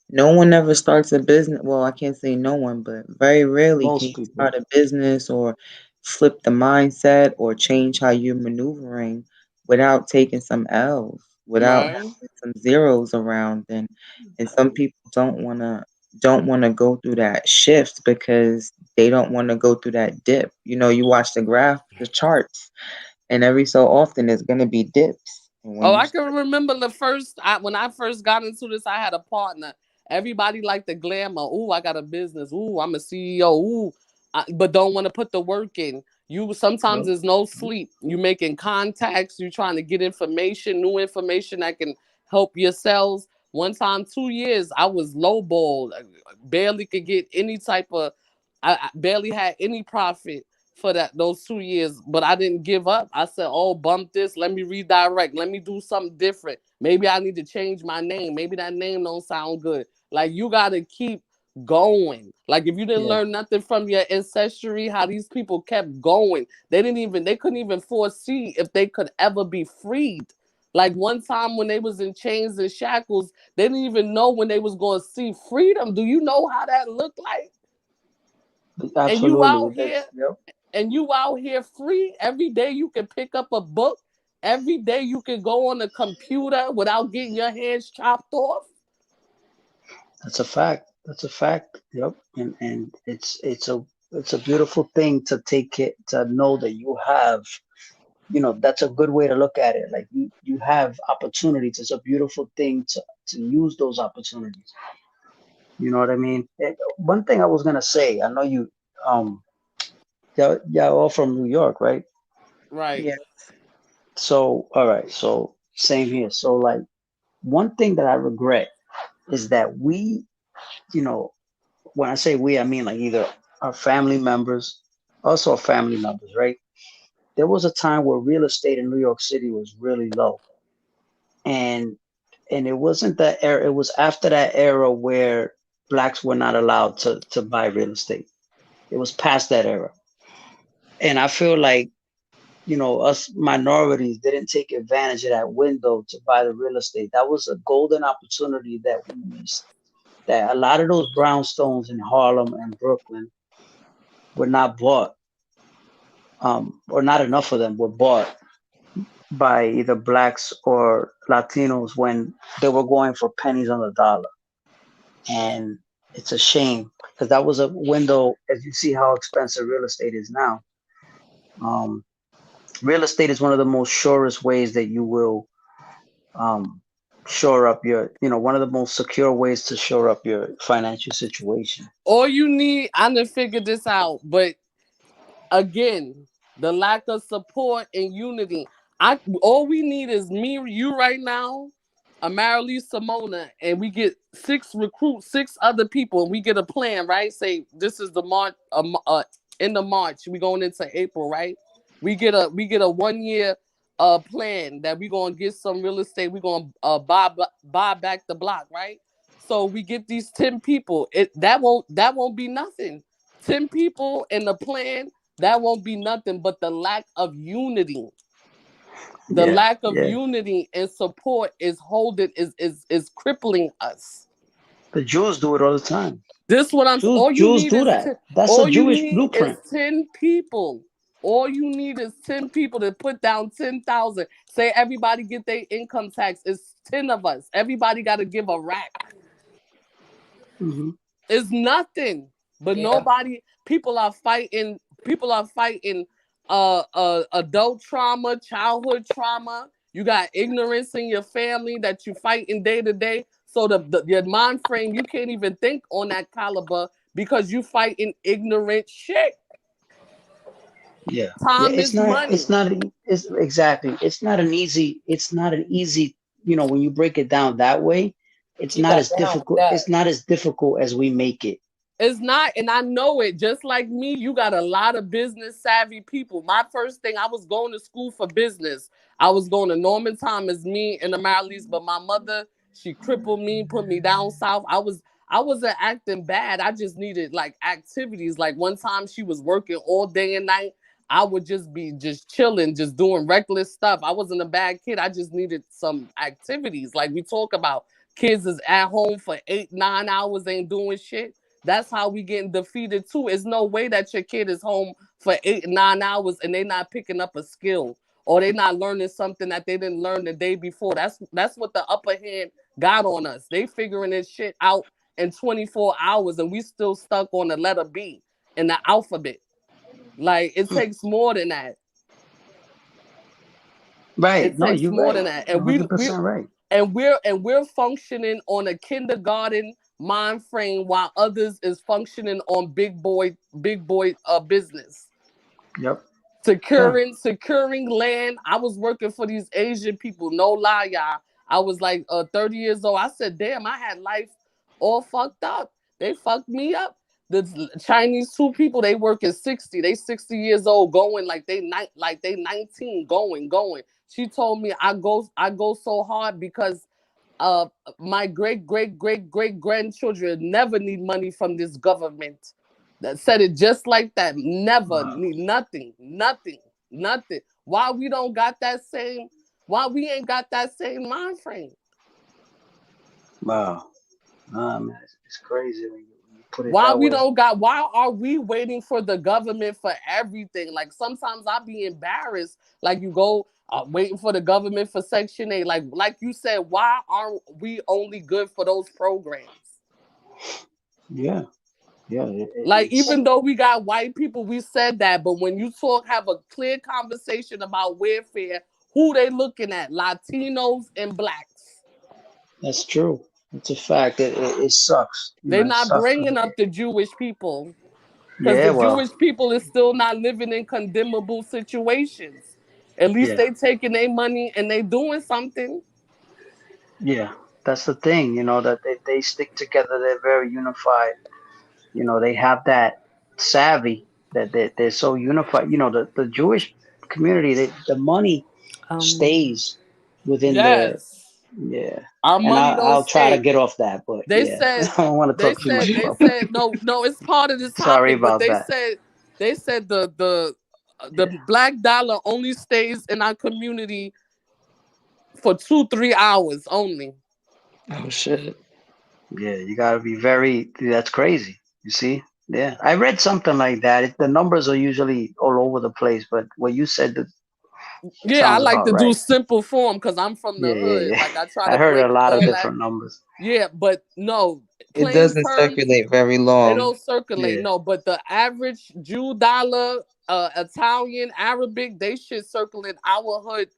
no one ever starts a business. Well, I can't say no one, but very rarely can Most you people. start a business or flip the mindset or change how you're maneuvering without taking some L's, without Right. having some zeros around. And some people don't wanna go through that shift because they don't want to go through that dip. You know, you watch the graph, the charts, and every so often there's gonna be dips. And when Oh, you I can remember when I first got into this, I had a partner. Everybody liked the glamour. Ooh, I got a business. Ooh, I'm a CEO. Ooh, but don't want to put the work in. You sometimes Yep. there's no sleep. You making contacts. You trying to get information, new information that can help your sales. One time, 2 years, I was lowballed. I barely could get any type of. I barely had any profit for those 2 years, but I didn't give up. I said, "Oh, bump this. Let me redirect. Let me do something different. Maybe I need to change my name. Maybe that name don't sound good." Like you gotta keep going. Like if you didn't Yeah. learn nothing from your ancestry, how these people kept going, they couldn't even foresee if they could ever be freed. Like one time when they was in chains and shackles, they didn't even know when they was going to see freedom. Do you know how that looked like? And you Absolutely. out here Yep. free. Every day you can pick up a book. Every day you can go on the computer without getting your hands chopped off. That's a fact. That's a fact. Yep. And it's a beautiful thing to take it to know that you have, that's a good way to look at it. Like you have opportunities. It's a beautiful thing to use those opportunities. You know what I mean? And one thing I was gonna say, I know um y'all all from New York, right? Right. yeah. So all right, so same here. So like one thing that I regret is that you know, when I say we, I mean like either our family members, also our family members, right? There was a time where real estate in New York City was really low. And it wasn't that era, it was after that era where blacks were not allowed to buy real estate. It was past that era. And I feel like, us minorities didn't take advantage of that window to buy the real estate. That was a golden opportunity that we missed. That a lot of those brownstones in Harlem and Brooklyn were not bought, or not enough of them were bought by either blacks or Latinos when they were going for pennies on the dollar. And it's a shame because that was a window, as you see how expensive real estate is now. Um, Real estate is one of the most surest ways that you will um, shore up one of the most secure ways to shore up your financial situation. All you need, I didn't figure this out, but again, the lack of support and unity. All we need is me, you right now, Marilee Simona, and we get recruit 6 other people, and we get a plan, right? Say this is the March, end of March, we going into April, right? We get a 1 year plan that we gonna get some real estate. We gonna buy back the block, right? So we get these 10 people. That won't be nothing. 10 people in the plan that won't be nothing, but the lack of unity. The Yeah, lack of yeah. unity and support is crippling us. The Jews do it all the time. This what I'm. Jews All you Jews need do is that. That's a all you Jewish need is blueprint. 10 people. All you need is 10 people to put down 10,000. Say everybody get their income tax. It's 10 of us. Everybody got to give a rack. Hmm. It's nothing, but Yeah. nobody. People are fighting. People are fighting. Adult trauma, childhood trauma. You got ignorance in your family that you fighting day to day. So your mind frame, you can't even think on that caliber because you fighting ignorant shit. Yeah. Yeah. Time is money. It's exactly. It's not an easy, when you break it down that way, it's You not got as down with difficult. that. It's not as difficult as we make it. It's not, and I know it. Just like me, you got a lot of business savvy people. My first thing, I was going to school for business. I was going to Norman Thomas, me and the Marileys, but my mother, she crippled me, put me down south. I wasn't acting bad. I just needed like activities. Like one time she was working all day and night. I would just be just chilling, just doing reckless stuff. I wasn't a bad kid. I just needed some activities. Like we talk about kids is at home for 8, 9 hours, ain't doing shit. That's how we getting defeated too. It's no way that your kid is home for 8, 9 hours and they not picking up a skill or they not learning something that they didn't learn the day before. That's what the upper hand got on us. They figuring this shit out in 24 hours and we still stuck on the letter B in the alphabet. Like it takes more than that. Right. It No, takes you're more right. than that. You're And we 100% right. we're functioning on a kindergarten mind frame while others is functioning on big boy business. Yep. Yeah. Securing land. I was working for these Asian people, no lie, y'all. I was like 30 years old. I said, damn, I had life all fucked up. They fucked me up. The Chinese two people, they working 60. They 60 years old, going like they 19, going. She told me I go so hard because uh my great grandchildren never need money from this government. That said it just like that. Never Wow. need nothing. Why we don't got that same? Why we ain't got that same mind frame? Wow. Man, it's crazy when you put it Why that we way. don't got? Why are we waiting for the government for everything? Like sometimes I be embarrassed. Like you go waiting for the government for Section 8. Like you said, why aren't we only good for those programs? Yeah. Yeah. Like It's even though we got white people, we said that, but when you have a clear conversation about welfare, who they looking at? Latinos and blacks. That's true. It's a fact. It sucks. They're It not sucks. bringing up the Jewish people because Yeah. the Well. Jewish people is still not living in condemnable situations. At least Yeah. they taking their money and they doing something. Yeah. That's the thing. That they stick together. They're very unified. They have that savvy that they're so unified. The Jewish community, the money Um, stays within their, yes, yeah. our And money don't I'll try to stay. get off that, but They yeah, said, I don't want to they talk too much said, they about it. said, no, it's part of this Sorry topic, but about that. they said the Yeah. black dollar only stays in our community for 2, 3 hours only. Oh shit. Yeah, you got to be that's crazy. You see? Yeah. I read something like that. The numbers are usually all over the place, but what you said that Yeah, I sounds like about to do right. simple form because I'm from the Yeah, yeah, hood. yeah. Like I try I to heard break a lot of all that. different numbers. Yeah, but no, It plain doesn't terms, circulate very it long. don't circulate. Yeah. No, but the average Jew dollar, Italian, Arabic, they should circulate our hood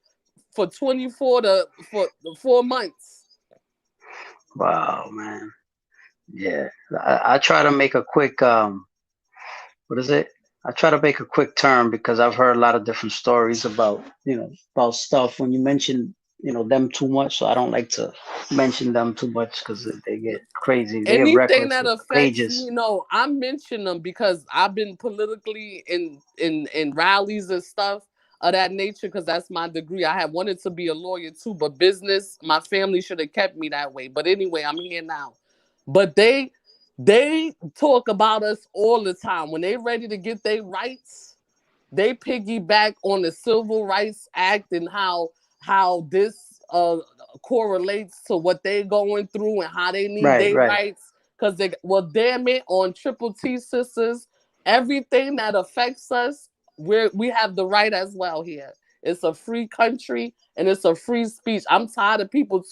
for 4 months. Wow, man. Yeah. I try to make a quick what is it? I try to make a quick turn because I've heard a lot of different stories about stuff when you mention, them too much. So I don't like to mention them too much because they get crazy. They get Anything reckless that with the affects pages. me, no, I mention them because I've been politically in rallies and stuff of that nature because that's my degree. I had wanted to be a lawyer too, but business, my family should have kept me that way. But anyway, I'm here now. But they talk about us all the time. When they ready to get their rights, they piggyback on the Civil Rights Act and how this correlates to what they're going through and how they need Right, their right. rights. Because damn it, on Triple T sisters, everything that affects us, we have the right as well here. It's a free country and it's a free speech. I'm tired of people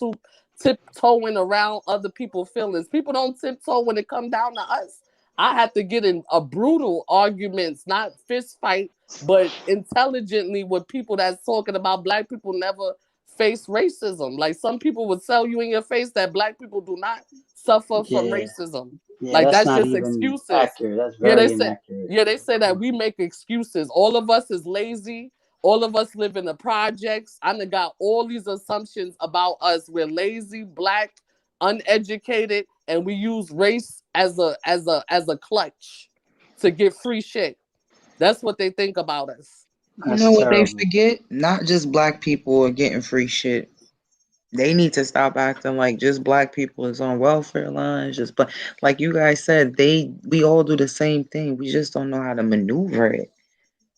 tiptoeing around other people's feelings. People don't tiptoe when it come down to us. I have to get in a brutal arguments, not fist fight, but intelligently with people that's talking about black people never face racism. Like some people would tell you in your face that black people do not suffer from Yeah, racism. yeah, Like that's that's not just even excuses. accurate. That's Yeah, they very say inaccurate. yeah, they say that we make excuses. All of us is lazy. All of us live in the projects. I done got all these assumptions about us. We're lazy, black, uneducated, and we use race as a clutch to get free shit. That's what they think about us. You know That's what they terrible. forget? Not just black people are getting free shit. They need to stop acting like just black people is on welfare lines. Just like you guys said, we all do the same thing. We just don't know how to maneuver it.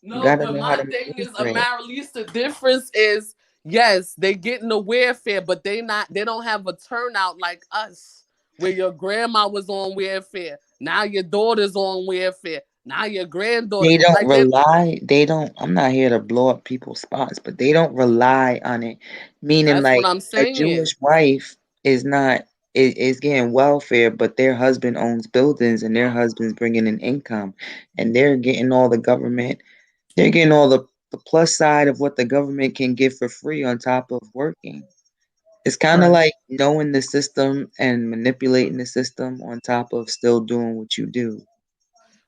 You No, gotta but know how my to thing is, maneuver it. Amaryllis, the difference is, yes, they getting the welfare, but they don't have a turnout like us, where your grandma was on welfare. Now your daughter's on welfare. Now your granddaughter, They don't like they, rely. They don't. I'm not here to blow up people's spots, but they don't rely on it. Meaning, that's what like I'm a saying. Jewish wife is not is getting welfare, but their husband owns buildings and their husband's bringing in income, and they're getting all the government. They're getting all the plus side of what the government can give for free on top of working. It's kind of Right. like knowing the system and manipulating the system on top of still doing what you do.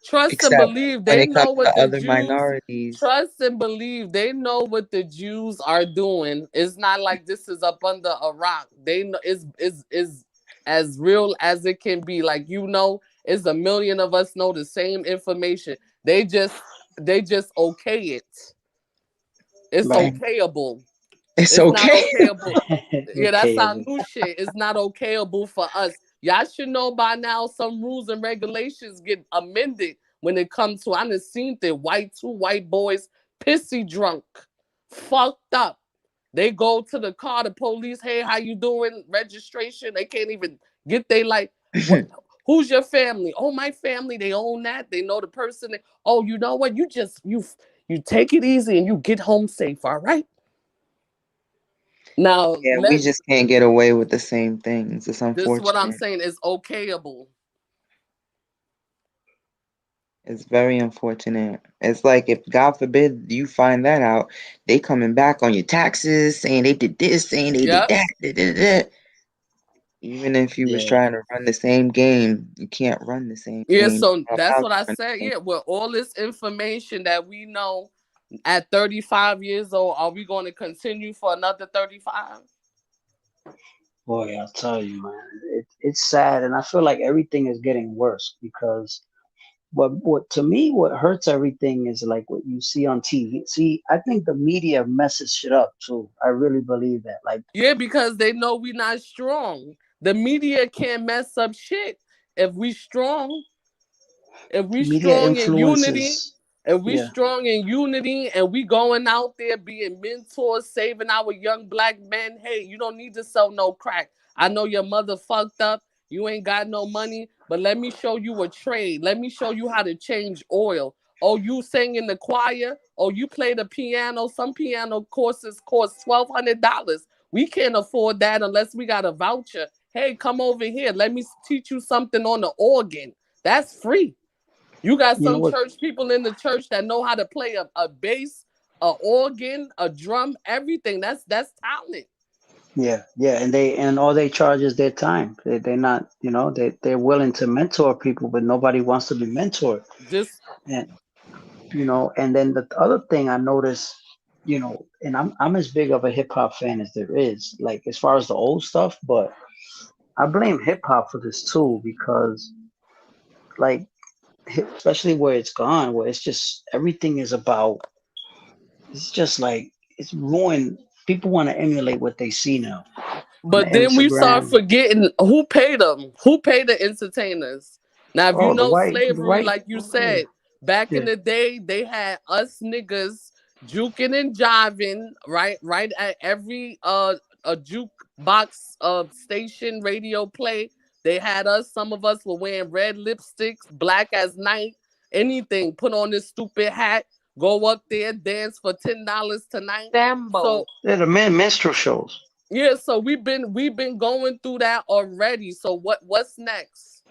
Trust and Except believe when they it comes know to what the other Jews. minorities. Trust and believe they know what the Jews are doing. It's not like this is up under a rock. They know is as real as it can be. Like it's a million of us know the same information. They just okay it. It's Right. okayable. It's It's not okay. okayable. Yeah, that's Okay. our new shit. It's not okayable for us. Y'all should know by now some rules and regulations get amended when it comes to I done seen the two white boys pissy drunk, fucked up. They go to the car, the police, hey, how you doing? Registration. They can't even get they like what who's your family? Oh, my family, they own that. They know the person. Oh, you know what? You take it easy and you get home safe, all right? Now Yeah, we let just can't get away with the same things. It's this is what I'm unfortunate. saying is okayable. It's very unfortunate. It's like if God forbid you find that out, they coming back on your taxes saying they did this, saying they did Yep. that, da, da, da. Even if you was Yeah. trying to run the same game, you can't run the same Yeah, game. so You're not that's allowed what to I run said. the same. Yeah, with all this information that we know at 35 years old, are we going to continue for another 35? Boy, I'll tell you, man, it's sad, and I feel like everything is getting worse because what to me what hurts everything is like what you see on TV. See, I think the media messes shit up too. I really believe that. Like Yeah, because they know we not strong. The media can't mess up shit if we strong. If we media strong in unity, influences. if we Yeah, strong in unity and we going out there being mentors, saving our young black men, hey, you don't need to sell no crack. I know your mother fucked up. You ain't got no money, but let me show you a trade. Let me show you how to change oil. Oh, you sing in the choir? Oh, you play the piano? Some piano courses cost $1,200. We can't afford that unless we got a voucher. Hey, come over here. Let me teach you something on the organ. That's free. You got you know some what? church people in the church that know how to play a bass, a organ, a drum, everything. That's talent. Yeah, yeah, and all they charge is their time. They're not, they're willing to mentor people, but nobody wants to be mentored. Just And and then the other thing I noticed, and I'm as big of a hip hop fan as there is, like as far as the old stuff, but I blame hip hop for this too because like especially where it's gone, where it's just everything is about. It's just like it's ruined. People want to emulate what they see now on the but then we start Instagram. forgetting who paid them. Who paid the entertainers? Now, if you Oh, know the slavery, white, like you yeah, said, back in yeah, the day, they had us niggas juking and jiving, right at every a jukebox station radio play. They had us. Some of us were wearing red lipsticks, black as night, anything. Put on this stupid hat, go up there, dance for $10 tonight. Sambo. So they're the minstrel shows. yeah, so we've been going through that already. So what's next?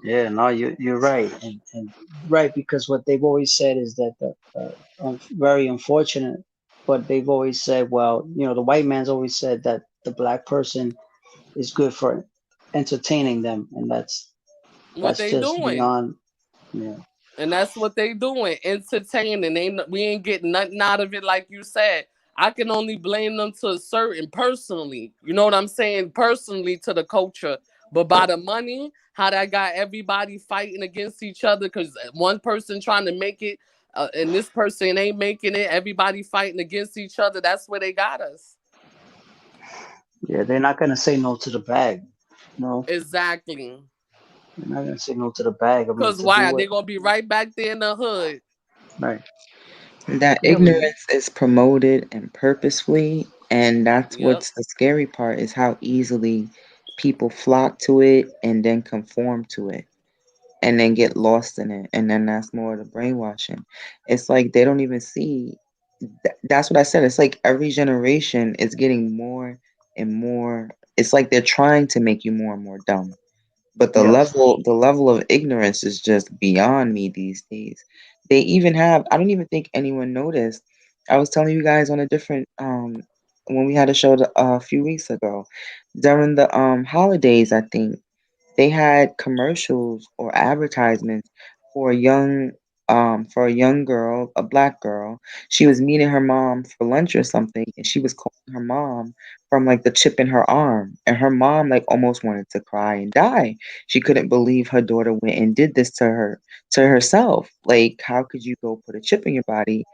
Yeah, no, you're right, and right because what they've always said is that very unfortunate. but they've always said, well, the white man's always said that the black person is good for entertaining them, and What that's they just doing? beyond. Yeah, And that's what they doing, entertaining. We ain't getting nothing out of it, like you said. I can only blame them to a certain personally. You know what I'm saying? Personally to the culture. But by the money, how that got everybody fighting against each other because one person trying to make it and this person ain't making it, everybody fighting against each other. That's where they got us. yeah, they're not gonna say no to the bag. No, Exactly. they're not gonna say no to the bag. I mean, Because to why? do They it going to be right back there in the hood. right. That Yeah, ignorance is promoted and purposefully, and that's Yep. what's the scary part is how easily people flock to it and then conform to it and then get lost in it. And then that's more of the brainwashing. It's like they don't even see that's what I said. It's like every generation is getting more and more. It's like they're trying to make you more and more dumb. But the yes, level of ignorance is just beyond me these days. They even have I don't even think anyone noticed. I was telling you guys on a different when we had a show a few weeks ago during the holidays, I think they had commercials or advertisements for a young girl, a black girl. She was meeting her mom for lunch or something, and she was calling her mom from like the chip in her arm, and her mom like almost wanted to cry and die. She couldn't believe her daughter went and did this to herself. Like, how could you go put a chip in your body?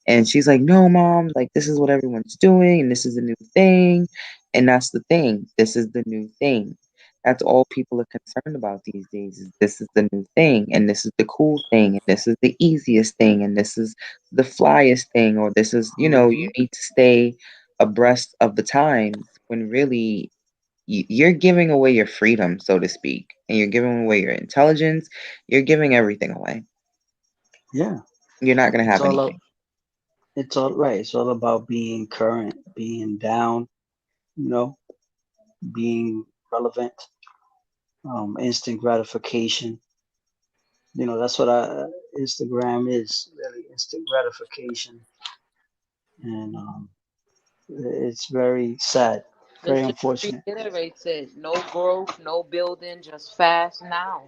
And she's like, "No, mom, like this is what everyone's doing, and this is a new thing." And that's the thing. This is the new thing. That's all people are concerned about these days is this is the new thing and this is the cool thing and this is the easiest thing and this is the flyest thing or this is, you hmm need to stay abreast of the times when really you're giving away your freedom, so to speak, and you're giving away your intelligence. You're giving everything away. yeah. You're not going to It's have all up. anything. It's all right. It's all about being current, being down. You know, being relevant. Instant gratification. That's what Instagram is really instant gratification, and it's very sad, This very just unfortunate. reiterates it. No growth, no building, just fast now.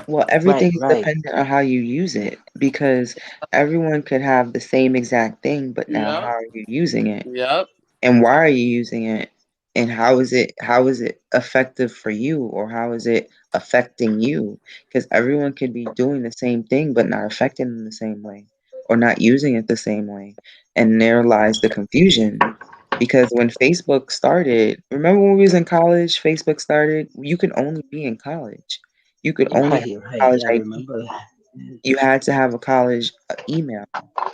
Well, Right, everything is right. dependent on how you use it because everyone could have the same exact thing, but now how Yep. are you using it? Yep. And why are you using it? And how is it effective for you or how is it affecting you? Because everyone could be doing the same thing but not affecting them the same way or not using it the same way. And there lies the confusion. Because when Facebook started, remember when we was in college, Facebook started, you could only be in college. You could only have Right, a right. college Yeah, I ID. remember that. Yeah, You had to have a college email.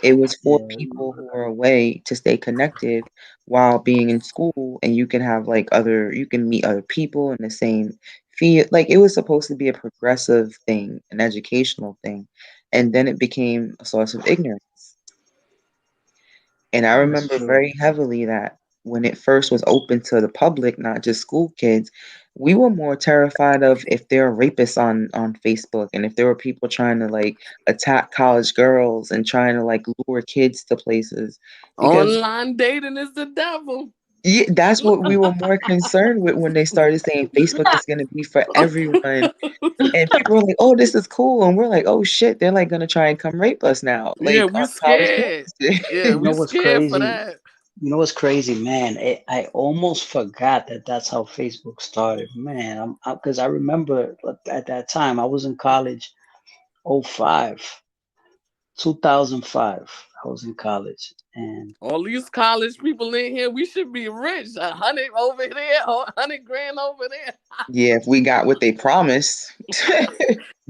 It was for yeah, I people remember who that. were away to stay connected while being in school, and you can have you can meet other people in the same field. Like it was supposed to be a progressive thing, an educational thing, and then it became a source of ignorance. And I That's remember true. very heavily that when it first was open to the public, not just school kids, we were more terrified of if there are rapists on Facebook and if there were people trying to like attack college girls and trying to like lure kids to places because Online dating is the devil. yeah, that's what we were more concerned with when they started saying Facebook is going to be for everyone. And people were like, "Oh, this is cool," and we're like, "Oh shit, they're like gonna try and come rape us now, Yeah, like we on college scared. Yeah, campuses." You know we what's scared for crazy? that. Man? I almost forgot that that's how Facebook started. Man, because I remember at that time I was in college. '05, 2005. I was in college, and All these college people in here, we should be rich. 100 over there, 100 grand over there. Yeah, if we got what they promised,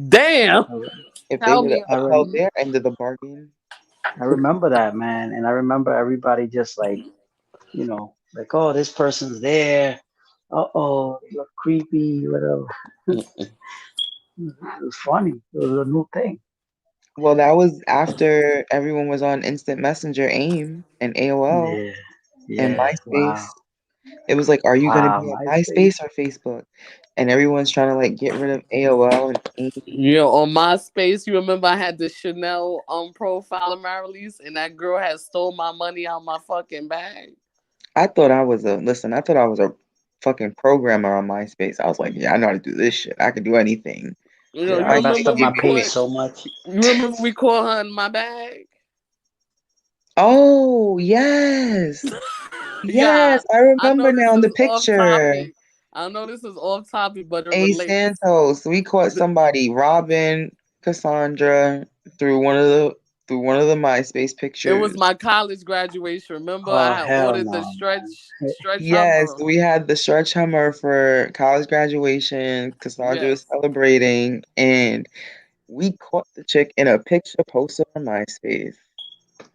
Damn. I, if they Tell would have me I, about upheld it. rem- their end of the bargain. I remember that, man, and I remember everybody just like, oh, this person's there. Uh-oh, you look creepy, whatever. It was funny. It was a new thing. Well, that was after everyone was on Instant Messenger, AIM, and AOL, Yeah, and yeah. Wow. MySpace. It was like, are you gonna Wow, be on MySpace. MySpace or Facebook? And everyone's trying to like get rid of AOL and AIM. Yeah, on MySpace, you remember I had the Chanel profile of Marilease, and that girl had stole my money out my fucking bag. I thought I was a fucking programmer on MySpace. I was like, yeah, I know how to do this shit. I can do anything. You know, Yeah, you I MySpace messed remember up gave we my me page caught away. so much. you remember we caught her in my bag? Oh, yes. Yeah, Yes, I I know remember this now in the is off picture. topic. I know this is off topic, but it A relates. Santos. We caught somebody, Robin, Cassandra, through one of the MySpace It was pictures. my college graduation. Remember, I Oh had hell ordered the no, man. stretch Yes, Hummer. we had the stretch Hummer for college graduation. Cassandra Yes. was celebrating, and we caught the chick in a picture posted on MySpace.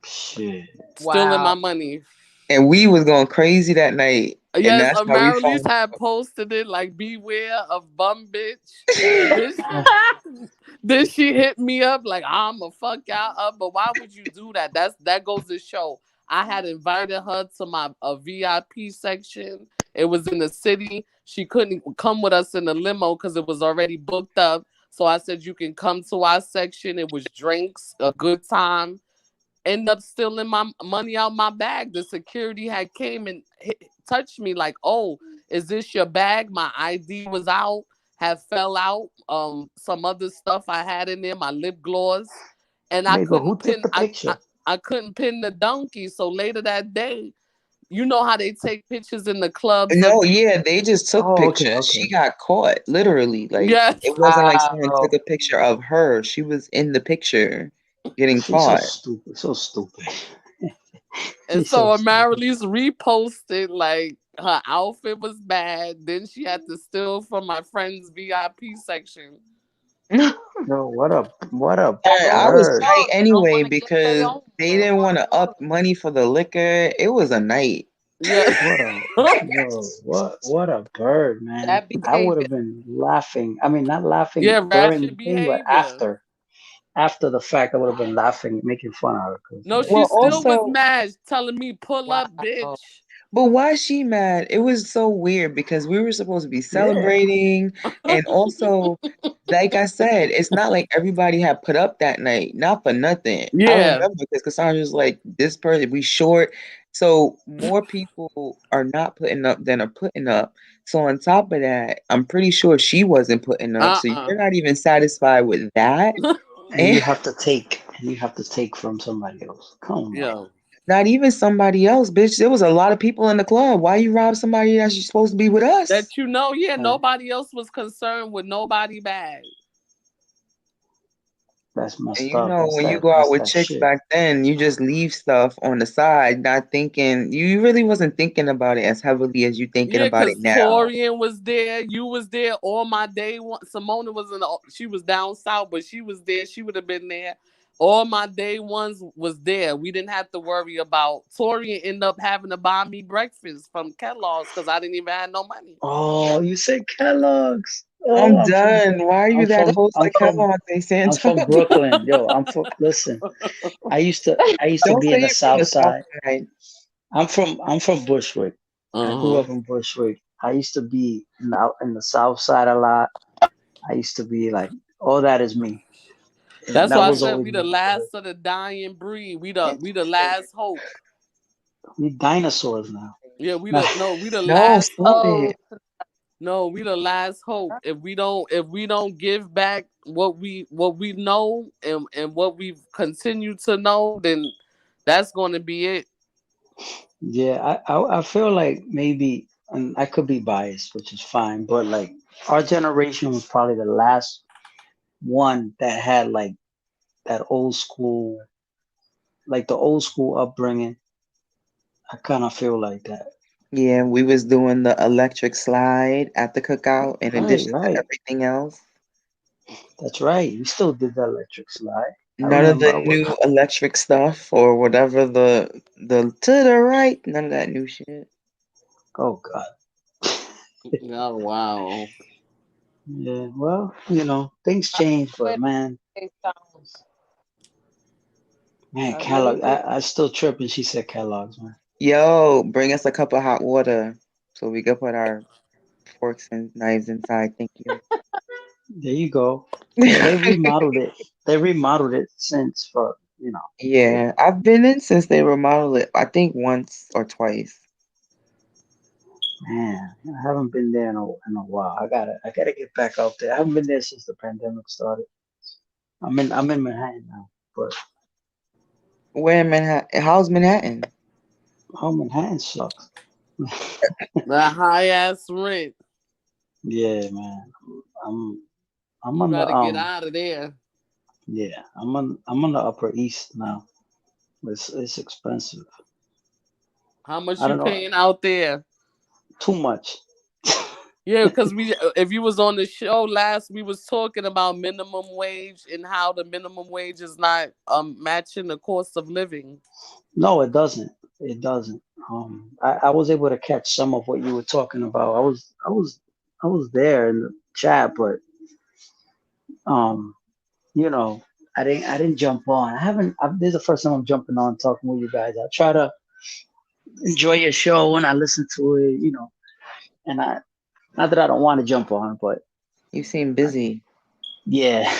Shit. Stealing my Wow. money. And we was going crazy that night, and Yes, that's how we Marilease found had posted it like beware of bum bitch. Then, then she hit me up like I'ma fuck y'all up. But why would you do that? That goes to show. I had invited her to my VIP section. It was in the city. She couldn't come with us in the limo because it was already booked up. So I said you can come to our section. It was drinks, a good time. End up stealing my money out my bag. The security had came and touched me like, "Oh, is this your bag?" My ID was out, had fell out. Some other stuff I had in there, my lip gloss, and I Wait, but who couldn't took pin. the I picture? I couldn't pin the donkey. So later that day, you know how they take pictures in the clubs of No, yeah, they just took Oh, okay, pictures. She okay. got caught, literally. Like, yes. it wasn't like someone Wow. took a picture of her. She was in the picture getting She's so caught. stupid. So stupid. And She's so so stupid. Marilease reposted like her outfit was bad. Then she had to steal from my friend's VIP section. Yo, what a And I was bird. tight Yo, they don't anyway want to get their because own. they They don't didn't want want to to up money for the liquor. It was a night. Yeah. What a yo, what a bird, man. that I would behavior. have been laughing. I mean, not laughing Yeah, during the ratchet thing, but behavior. after the fact, I would have been laughing, making fun of her. Cause No, Well, she man, come still on. was also, mad, telling me, pull up, Wow. bitch. but why she mad? It was so weird because we were supposed to be Yeah, celebrating, and also, like I said, it's not like everybody had put up that night. Not for nothing. I Yeah. remember because Cassandra's like, this person, we short. So more people are not putting up than are putting up. So on top of that, I'm pretty sure she wasn't putting up. So Uh-uh. you're not even satisfied with that. and And you have to take from somebody else. Come on. Yo. not even somebody else, bitch. There was a lot of people in the club. Why you rob somebody that's supposed to be with us? That you know, yeah, Right. nobody else was concerned with nobody bag. That's And messed you up. know, when you go out That's with that chicks shit. back then, you just leave stuff on the side, not thinking, you really wasn't thinking about it as heavily as you thinking Yeah, about it because now. Torian was there, you was there, all my day one. Simona was she was down south, but she was there. She would have been there. All my day ones was there. We didn't have to worry about Torian end up having to buy me breakfast from Kellogg's because I didn't even have no money. Oh, you said Kellogg's. Oh, I'm done. Why are you that close I'm to from Kellogg's, St. I'm Santos? from Brooklyn. Yo, listen. I used to Don't be say in the you're from South the South Side. Side. I'm from Bushwick. I grew Uh-huh. up in Bushwick. I used to be in the South Side a lot. I used to be like, all that is me. And That's that why I was said always we the my neighborhood. last of the dying breed. We the last hope. We dinosaurs now. Yeah, we Nah, the no, we the No, last stop hope. Oh, it. No, we the last hope. If we don't give back what we know and what we've continued to know, then that's gonna be it. yeah, I feel like maybe, and I could be biased, which is fine, but like our generation was probably the last one that had like that old school, like the old school upbringing. I kind of feel like that. Yeah, we was doing the electric slide at the cookout in Right, addition to right. everything else. That's right. We still did the electric slide. I None of remember the I was, new electric stuff or whatever the to the right, none of that new shit. oh God. Oh wow. Yeah, well, things I change, but swear man, they sounds. man, I really Kellogg, do. I still trip when she said Kellogg's, man. Yo, bring us a cup of hot water. so we could put our forks and knives inside. Thank you. There you go. Yeah, they remodeled it. They remodeled it since for Yeah, I've been in since they remodeled it. I think once or twice. Man, I haven't been there in a while. I gotta get back out there. I haven't been there since the pandemic started. I'm in Manhattan now, but Where in Manhattan? How's Manhattan? Manhattan sucks. The high ass rent. Yeah, man. I'm I'm You on the gotta get out of there. yeah, I'm on the Upper East now. It's expensive. How much I you don't know, paying out there? too much. Yeah, because if you was on the show last, we was talking about minimum wage and how the minimum wage is not matching the cost of living. No, it doesn't. It doesn't. I was able to catch some of what you were talking about. I was there in the chat, but um, you know, I didn't jump on. I haven't. This is the first time I'm jumping on talking with you guys. I try to enjoy your show when I listen to it, and I not that I don't want to jump on, but You seem busy. yeah,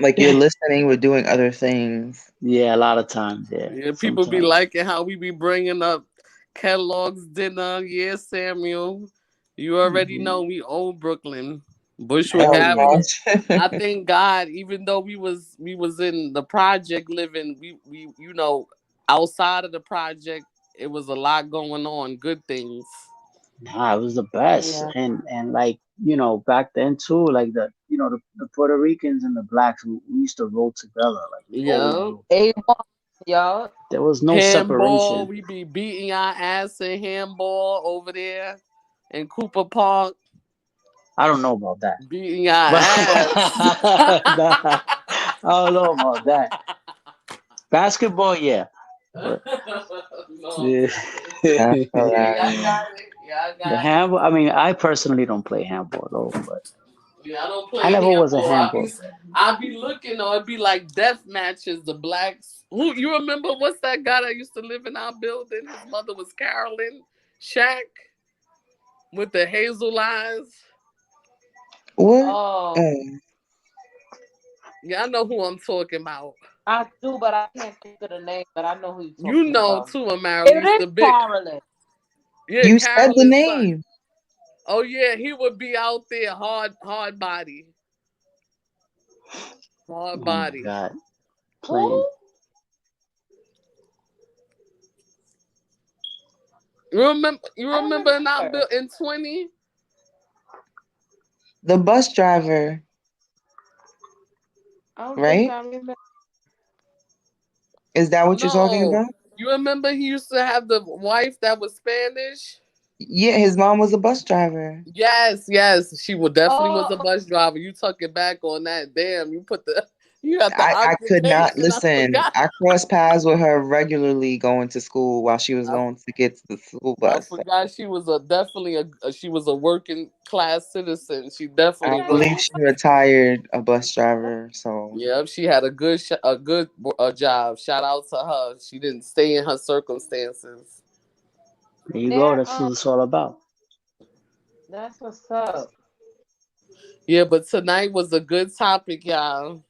Like you're listening, but doing other things. yeah, a lot of times, yeah, Yeah, people be sometimes. liking how we be bringing up Kellogg's dinner. Yeah, Samuel, you already Mhm. know we old Brooklyn, Bushwick Hell Oh yeah. Avenue. gosh. I thank God, even though we was in the project living, we outside of the project, it was a lot going on, good things. Nah, it was the best, Yeah. and like back then too, like the Puerto Ricans and the blacks, we used to roll together, like we always Yeah, rolled together. A1, y'all. There was no handball, separation. we be beating our ass in handball over there in Cooper Park, I don't know about that, beating our but ass. nah, I don't know about that. Basketball, yeah, but No. yeah. That's Yeah, y'all hilarious. got it. Y'all The got it. handball. I mean, I personally don't play handball though, but Yeah, I don't I play never was a handball. handball guy. I be looking, or it be like death matches. The blacks. Who you remember? What's that guy that used to live in our building? His mother was Carolyn Shack with the hazel eyes. What? Oh, Oh, Yeah, I know who I'm talking about. I do, but I can't think of the name. But I know who you're You talking know about. too, Amara. It Used is to be. Carolyn. Yeah, you said the Carolyn's son. name. Oh yeah, he would be out there hard body. Hard Oh my body. god, playing. Who? You I don't remember in our remember. in 20? The bus driver, I don't think right? I remember. Is that what you're talking No. about? You remember he used to have the wife that was Spanish? Yeah, his mom was a bus driver. Yes. She would definitely was a Oh, bus driver. You took it back on that. Damn, you got the I could not occupation. I listen. forgot. I crossed paths with her regularly going to school while she was I, going to get to the school I bus. So forgot she was she was a working class citizen. She I definitely okay. was. believe she retired a bus driver. So Yep, she had a good job. Shout out to her. She didn't stay in her circumstances. There you go. There, That's what it's all about. that's what's up. Yeah, but tonight was a good topic, y'all.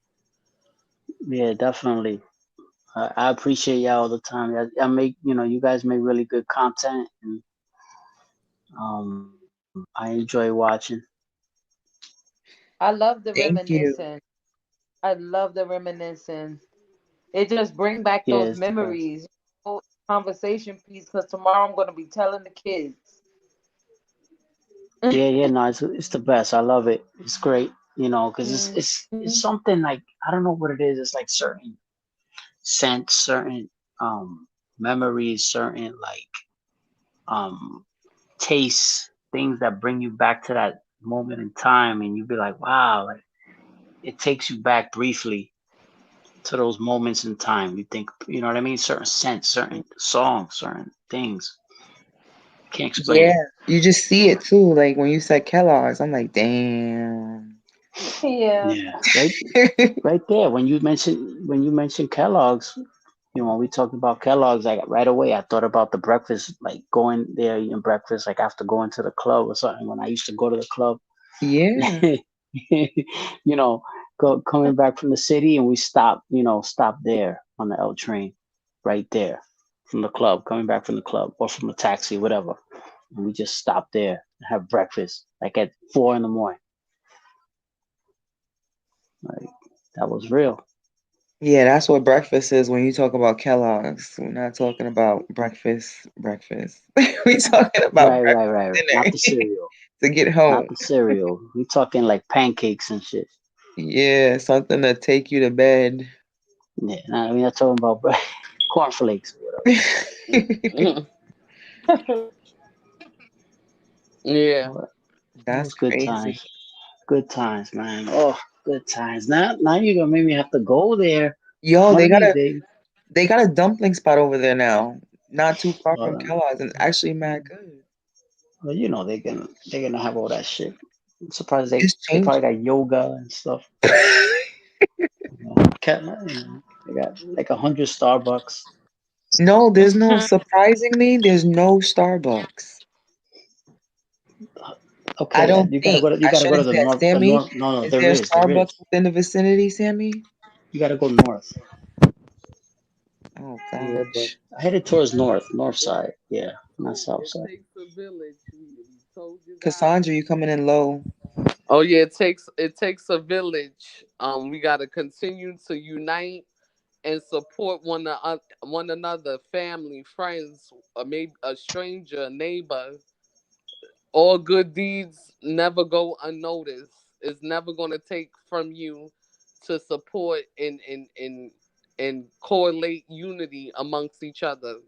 Yeah, definitely. I appreciate y'all all the time. I make you guys make really good content, and I enjoy watching. I love the thank you. reminiscence. I love the reminiscence. It just bring back Yeah, those it's the best. memories. Conversation piece because tomorrow I'm gonna be telling the kids. Yeah, no, it's the best. I love it. It's great, because it's Mhm. it's it's something like I don't know what it is. It's like certain scents, certain memories, certain like um tastes, things that bring you back to that moment in time, and you be like, wow, like it takes you back briefly to those moments in time. You think, you know what I mean? Certain scents, certain songs, certain things. Can't explain Yeah, it. you just see it too. Like when you said Kellogg's, I'm like, damn. Yeah. Yeah, right there. When you mentioned Kellogg's, You know, when we talked about Kellogg's, like right away, I thought about the breakfast, like going there eating breakfast, like after going to the club or something. When I used to go to the club, Yeah. you know, coming back from the city, and we stopped, stop there on the L train, right there, from the club, coming back from the club or from the taxi, whatever. And we just stopped there and have breakfast, like at 4 in the morning. Like that was real. Yeah, that's what breakfast is when you talk about Kellogg's. We're not talking about breakfast. We talking about Right, breakfast right, right. Not dinner the cereal, to get not home. the cereal. We talking like pancakes and shit. Yeah, something to take you to bed. Yeah, I mean, I'm talking about cornflakes or whatever. Mhm. Yeah. But it That's was good crazy. times. Good times, man. Oh, good times. Now you're gonna make me have to go there Yo, one they of got these a days. they got a dumpling spot over there now, not too far from Uh, Kellogg's, and actually mad good. well, they're gonna have all that shit. I'm surprised they It's they changed. probably got yoga and stuff. They got like 100 Starbucks. No, there's no surprisingly, there's no Starbucks. I Okay, don't you gotta think go to I shouldn't say the that. north. The Sammy, north. No, no, is there there a is, there Starbucks is. within the vicinity, Sammy? You gotta go north. Oh Yeah, but gosh. Headed towards north it side. Yeah, not south it side. takes a village. We told you that. Cassandra, you coming in low. Oh yeah, it takes a village. We got to continue to unite and support one another, family, friends, or maybe a stranger, a neighbor. All good deeds never go unnoticed. It's never going to take from you to support and correlate unity amongst each other.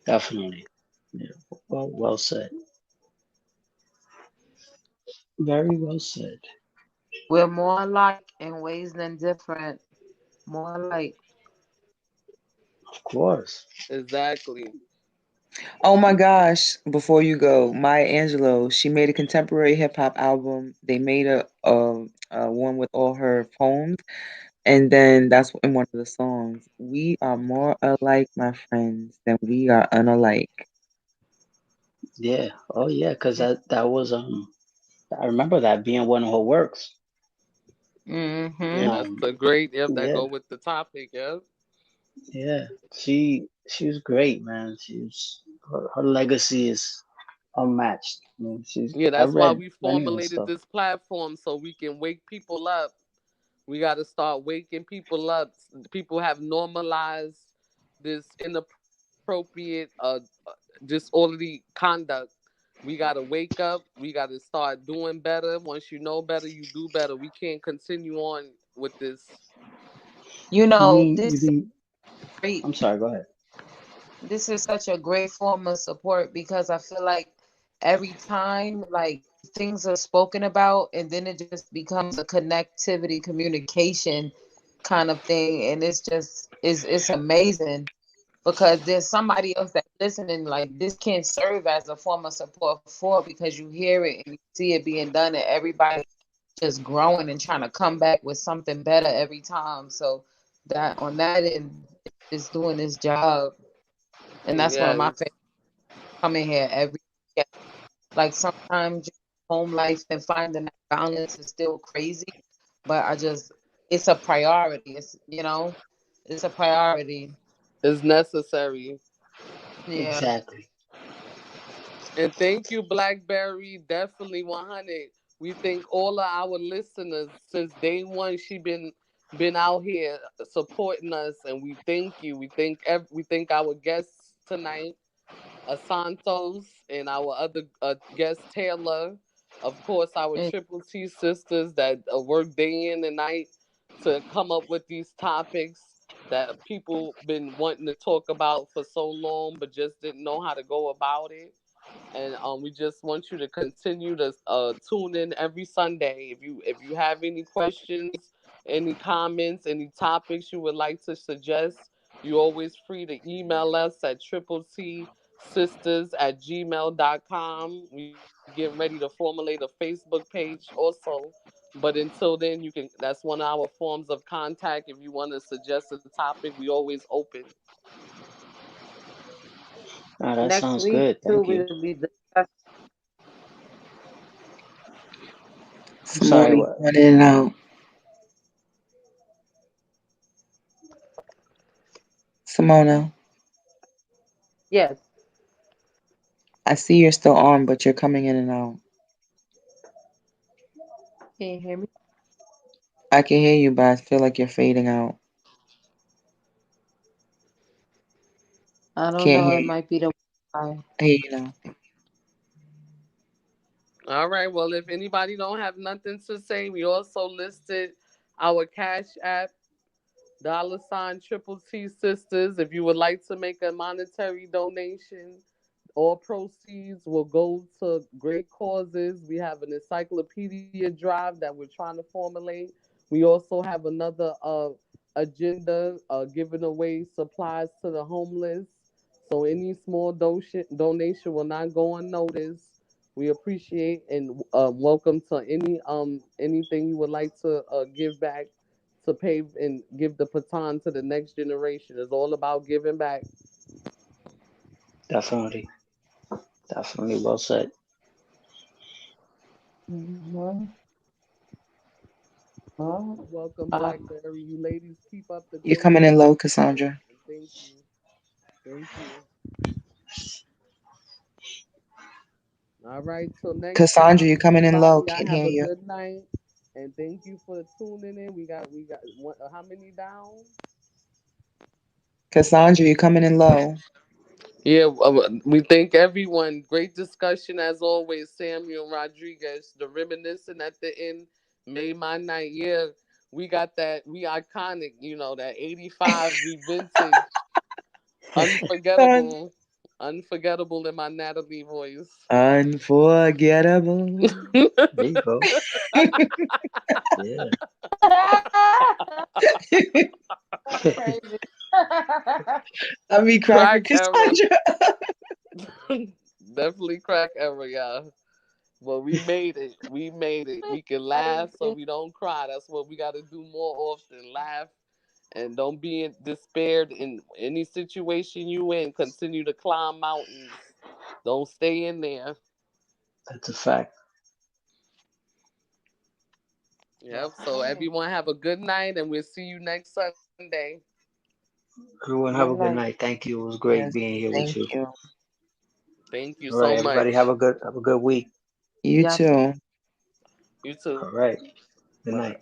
Definitely. Yeah. Well said. Very well said. We're more alike in ways than different. More alike. Of course. Exactly. Oh my gosh, before you go, Maya Angelou, she made a contemporary hip hop album. They made a one with all her poems, and then that's in one of the songs. We are more alike, my friends, than we are unalike. Yeah. Oh yeah, because that was I remember that being one of her works. Yeah, Mm-hmm. that's Um a great. Yep, that yeah, go with the topic. Yep. yeah. She was great, man. Her legacy is unmatched. I mean, Yeah, I that's why read we many of her formulated stuff. this platform so we can wake people up. We got to start waking people up. People have normalized this inappropriate, disorderly conduct. We got to wake up. We got to start doing better. Once you know better, you do better. We can't continue on with this. You know, You this is mean great. I'm sorry, go ahead. This is such a great form of support because I feel like every time like things are spoken about and then it just becomes a connectivity communication kind of thing, and it's amazing because there's somebody else that's listening. Like this can serve as a form of support for, because you hear it and you see it being done and everybody just growing and trying to come back with something better every time. So that on that end is doing its job. And that's one of my Yes. favorite, coming here every weekend. Like sometimes just home life and finding that balance is still crazy, but it's a priority. It's a priority. It's necessary. Yeah. Exactly. And thank you, Blackberry. Definitely 100. We thank all of our listeners since day one. She been out here supporting us, and we thank you. We thank our guests tonight, Santos, and our other guest Taylor. Of course, our And Triple T sisters that work day in and night to come up with these topics that people been wanting to talk about for so long, but just didn't know how to go about it. And we just want you to continue to tune in every Sunday. If you have any questions, any comments, any topics you would like to suggest, you're always free to email us at triple T sisters at gmail.com. We getting ready to formulate a Facebook page also. But until then, you can. That's one of our forms of contact. If you want to suggest a topic, we always open. Oh, that Next sounds week good. too, Thank you. we'll be discussing. I'm sorry. Simone What? running in and out. Simona, Yes. I see you're still on, but you're coming in and out. Can you hear me? I can hear you, but I feel like you're fading out. I don't Can't know. hear It you. might be the Wi-Fi. I hear you now. All right. Well, if anybody don't have nothing to say, we also listed our Cash App $ Triple T Sisters. If you would like to make a monetary donation, all proceeds will go to great causes. We have an encyclopedia drive that we're trying to formulate. We also have another agenda giving away supplies to the homeless. So any small donation will not go unnoticed. We appreciate and welcome to anything you would like to give back to pave and give the baton to the next generation. It's all about giving back. Definitely. Definitely. Well said. Mhm. Well, Welcome, uh, Blackberry. You ladies keep up the You're good coming work. in low, Cassandra. Thank you. Thank you. All right. Till next Cassandra, time, you're coming in low. everybody. I Can't have hear a you. good night, and thank you for tuning in. We got how many down? Cassandra, you're coming in low. Yeah, we thank everyone. Great discussion as always. Samuel Rodriguez, the reminiscing at the end made my night. Yeah, we got that. We iconic. That '85. We vintage, Un- unforgettable, unforgettable in my Natalie voice. Unforgettable. There you go. Yeah. crazy. I mean, cracking Crack era, Cassandra. definitely crack era, y'all. But we made it. We made it. We can laugh so Crazy. we don't cry. That's what we got to do more often. Laugh and don't be in despair in any situation you in. Continue to climb mountains. Don't stay in there. That's a fact. Yep. So everyone have a good night, and we'll see you next Sunday. Everyone have Good a good night. night. Thank you. It was great Yes, being here with thank you. you. Thank you All so right, everybody much. have a good week. You Y'all too. You too. All right. Good Bye. night.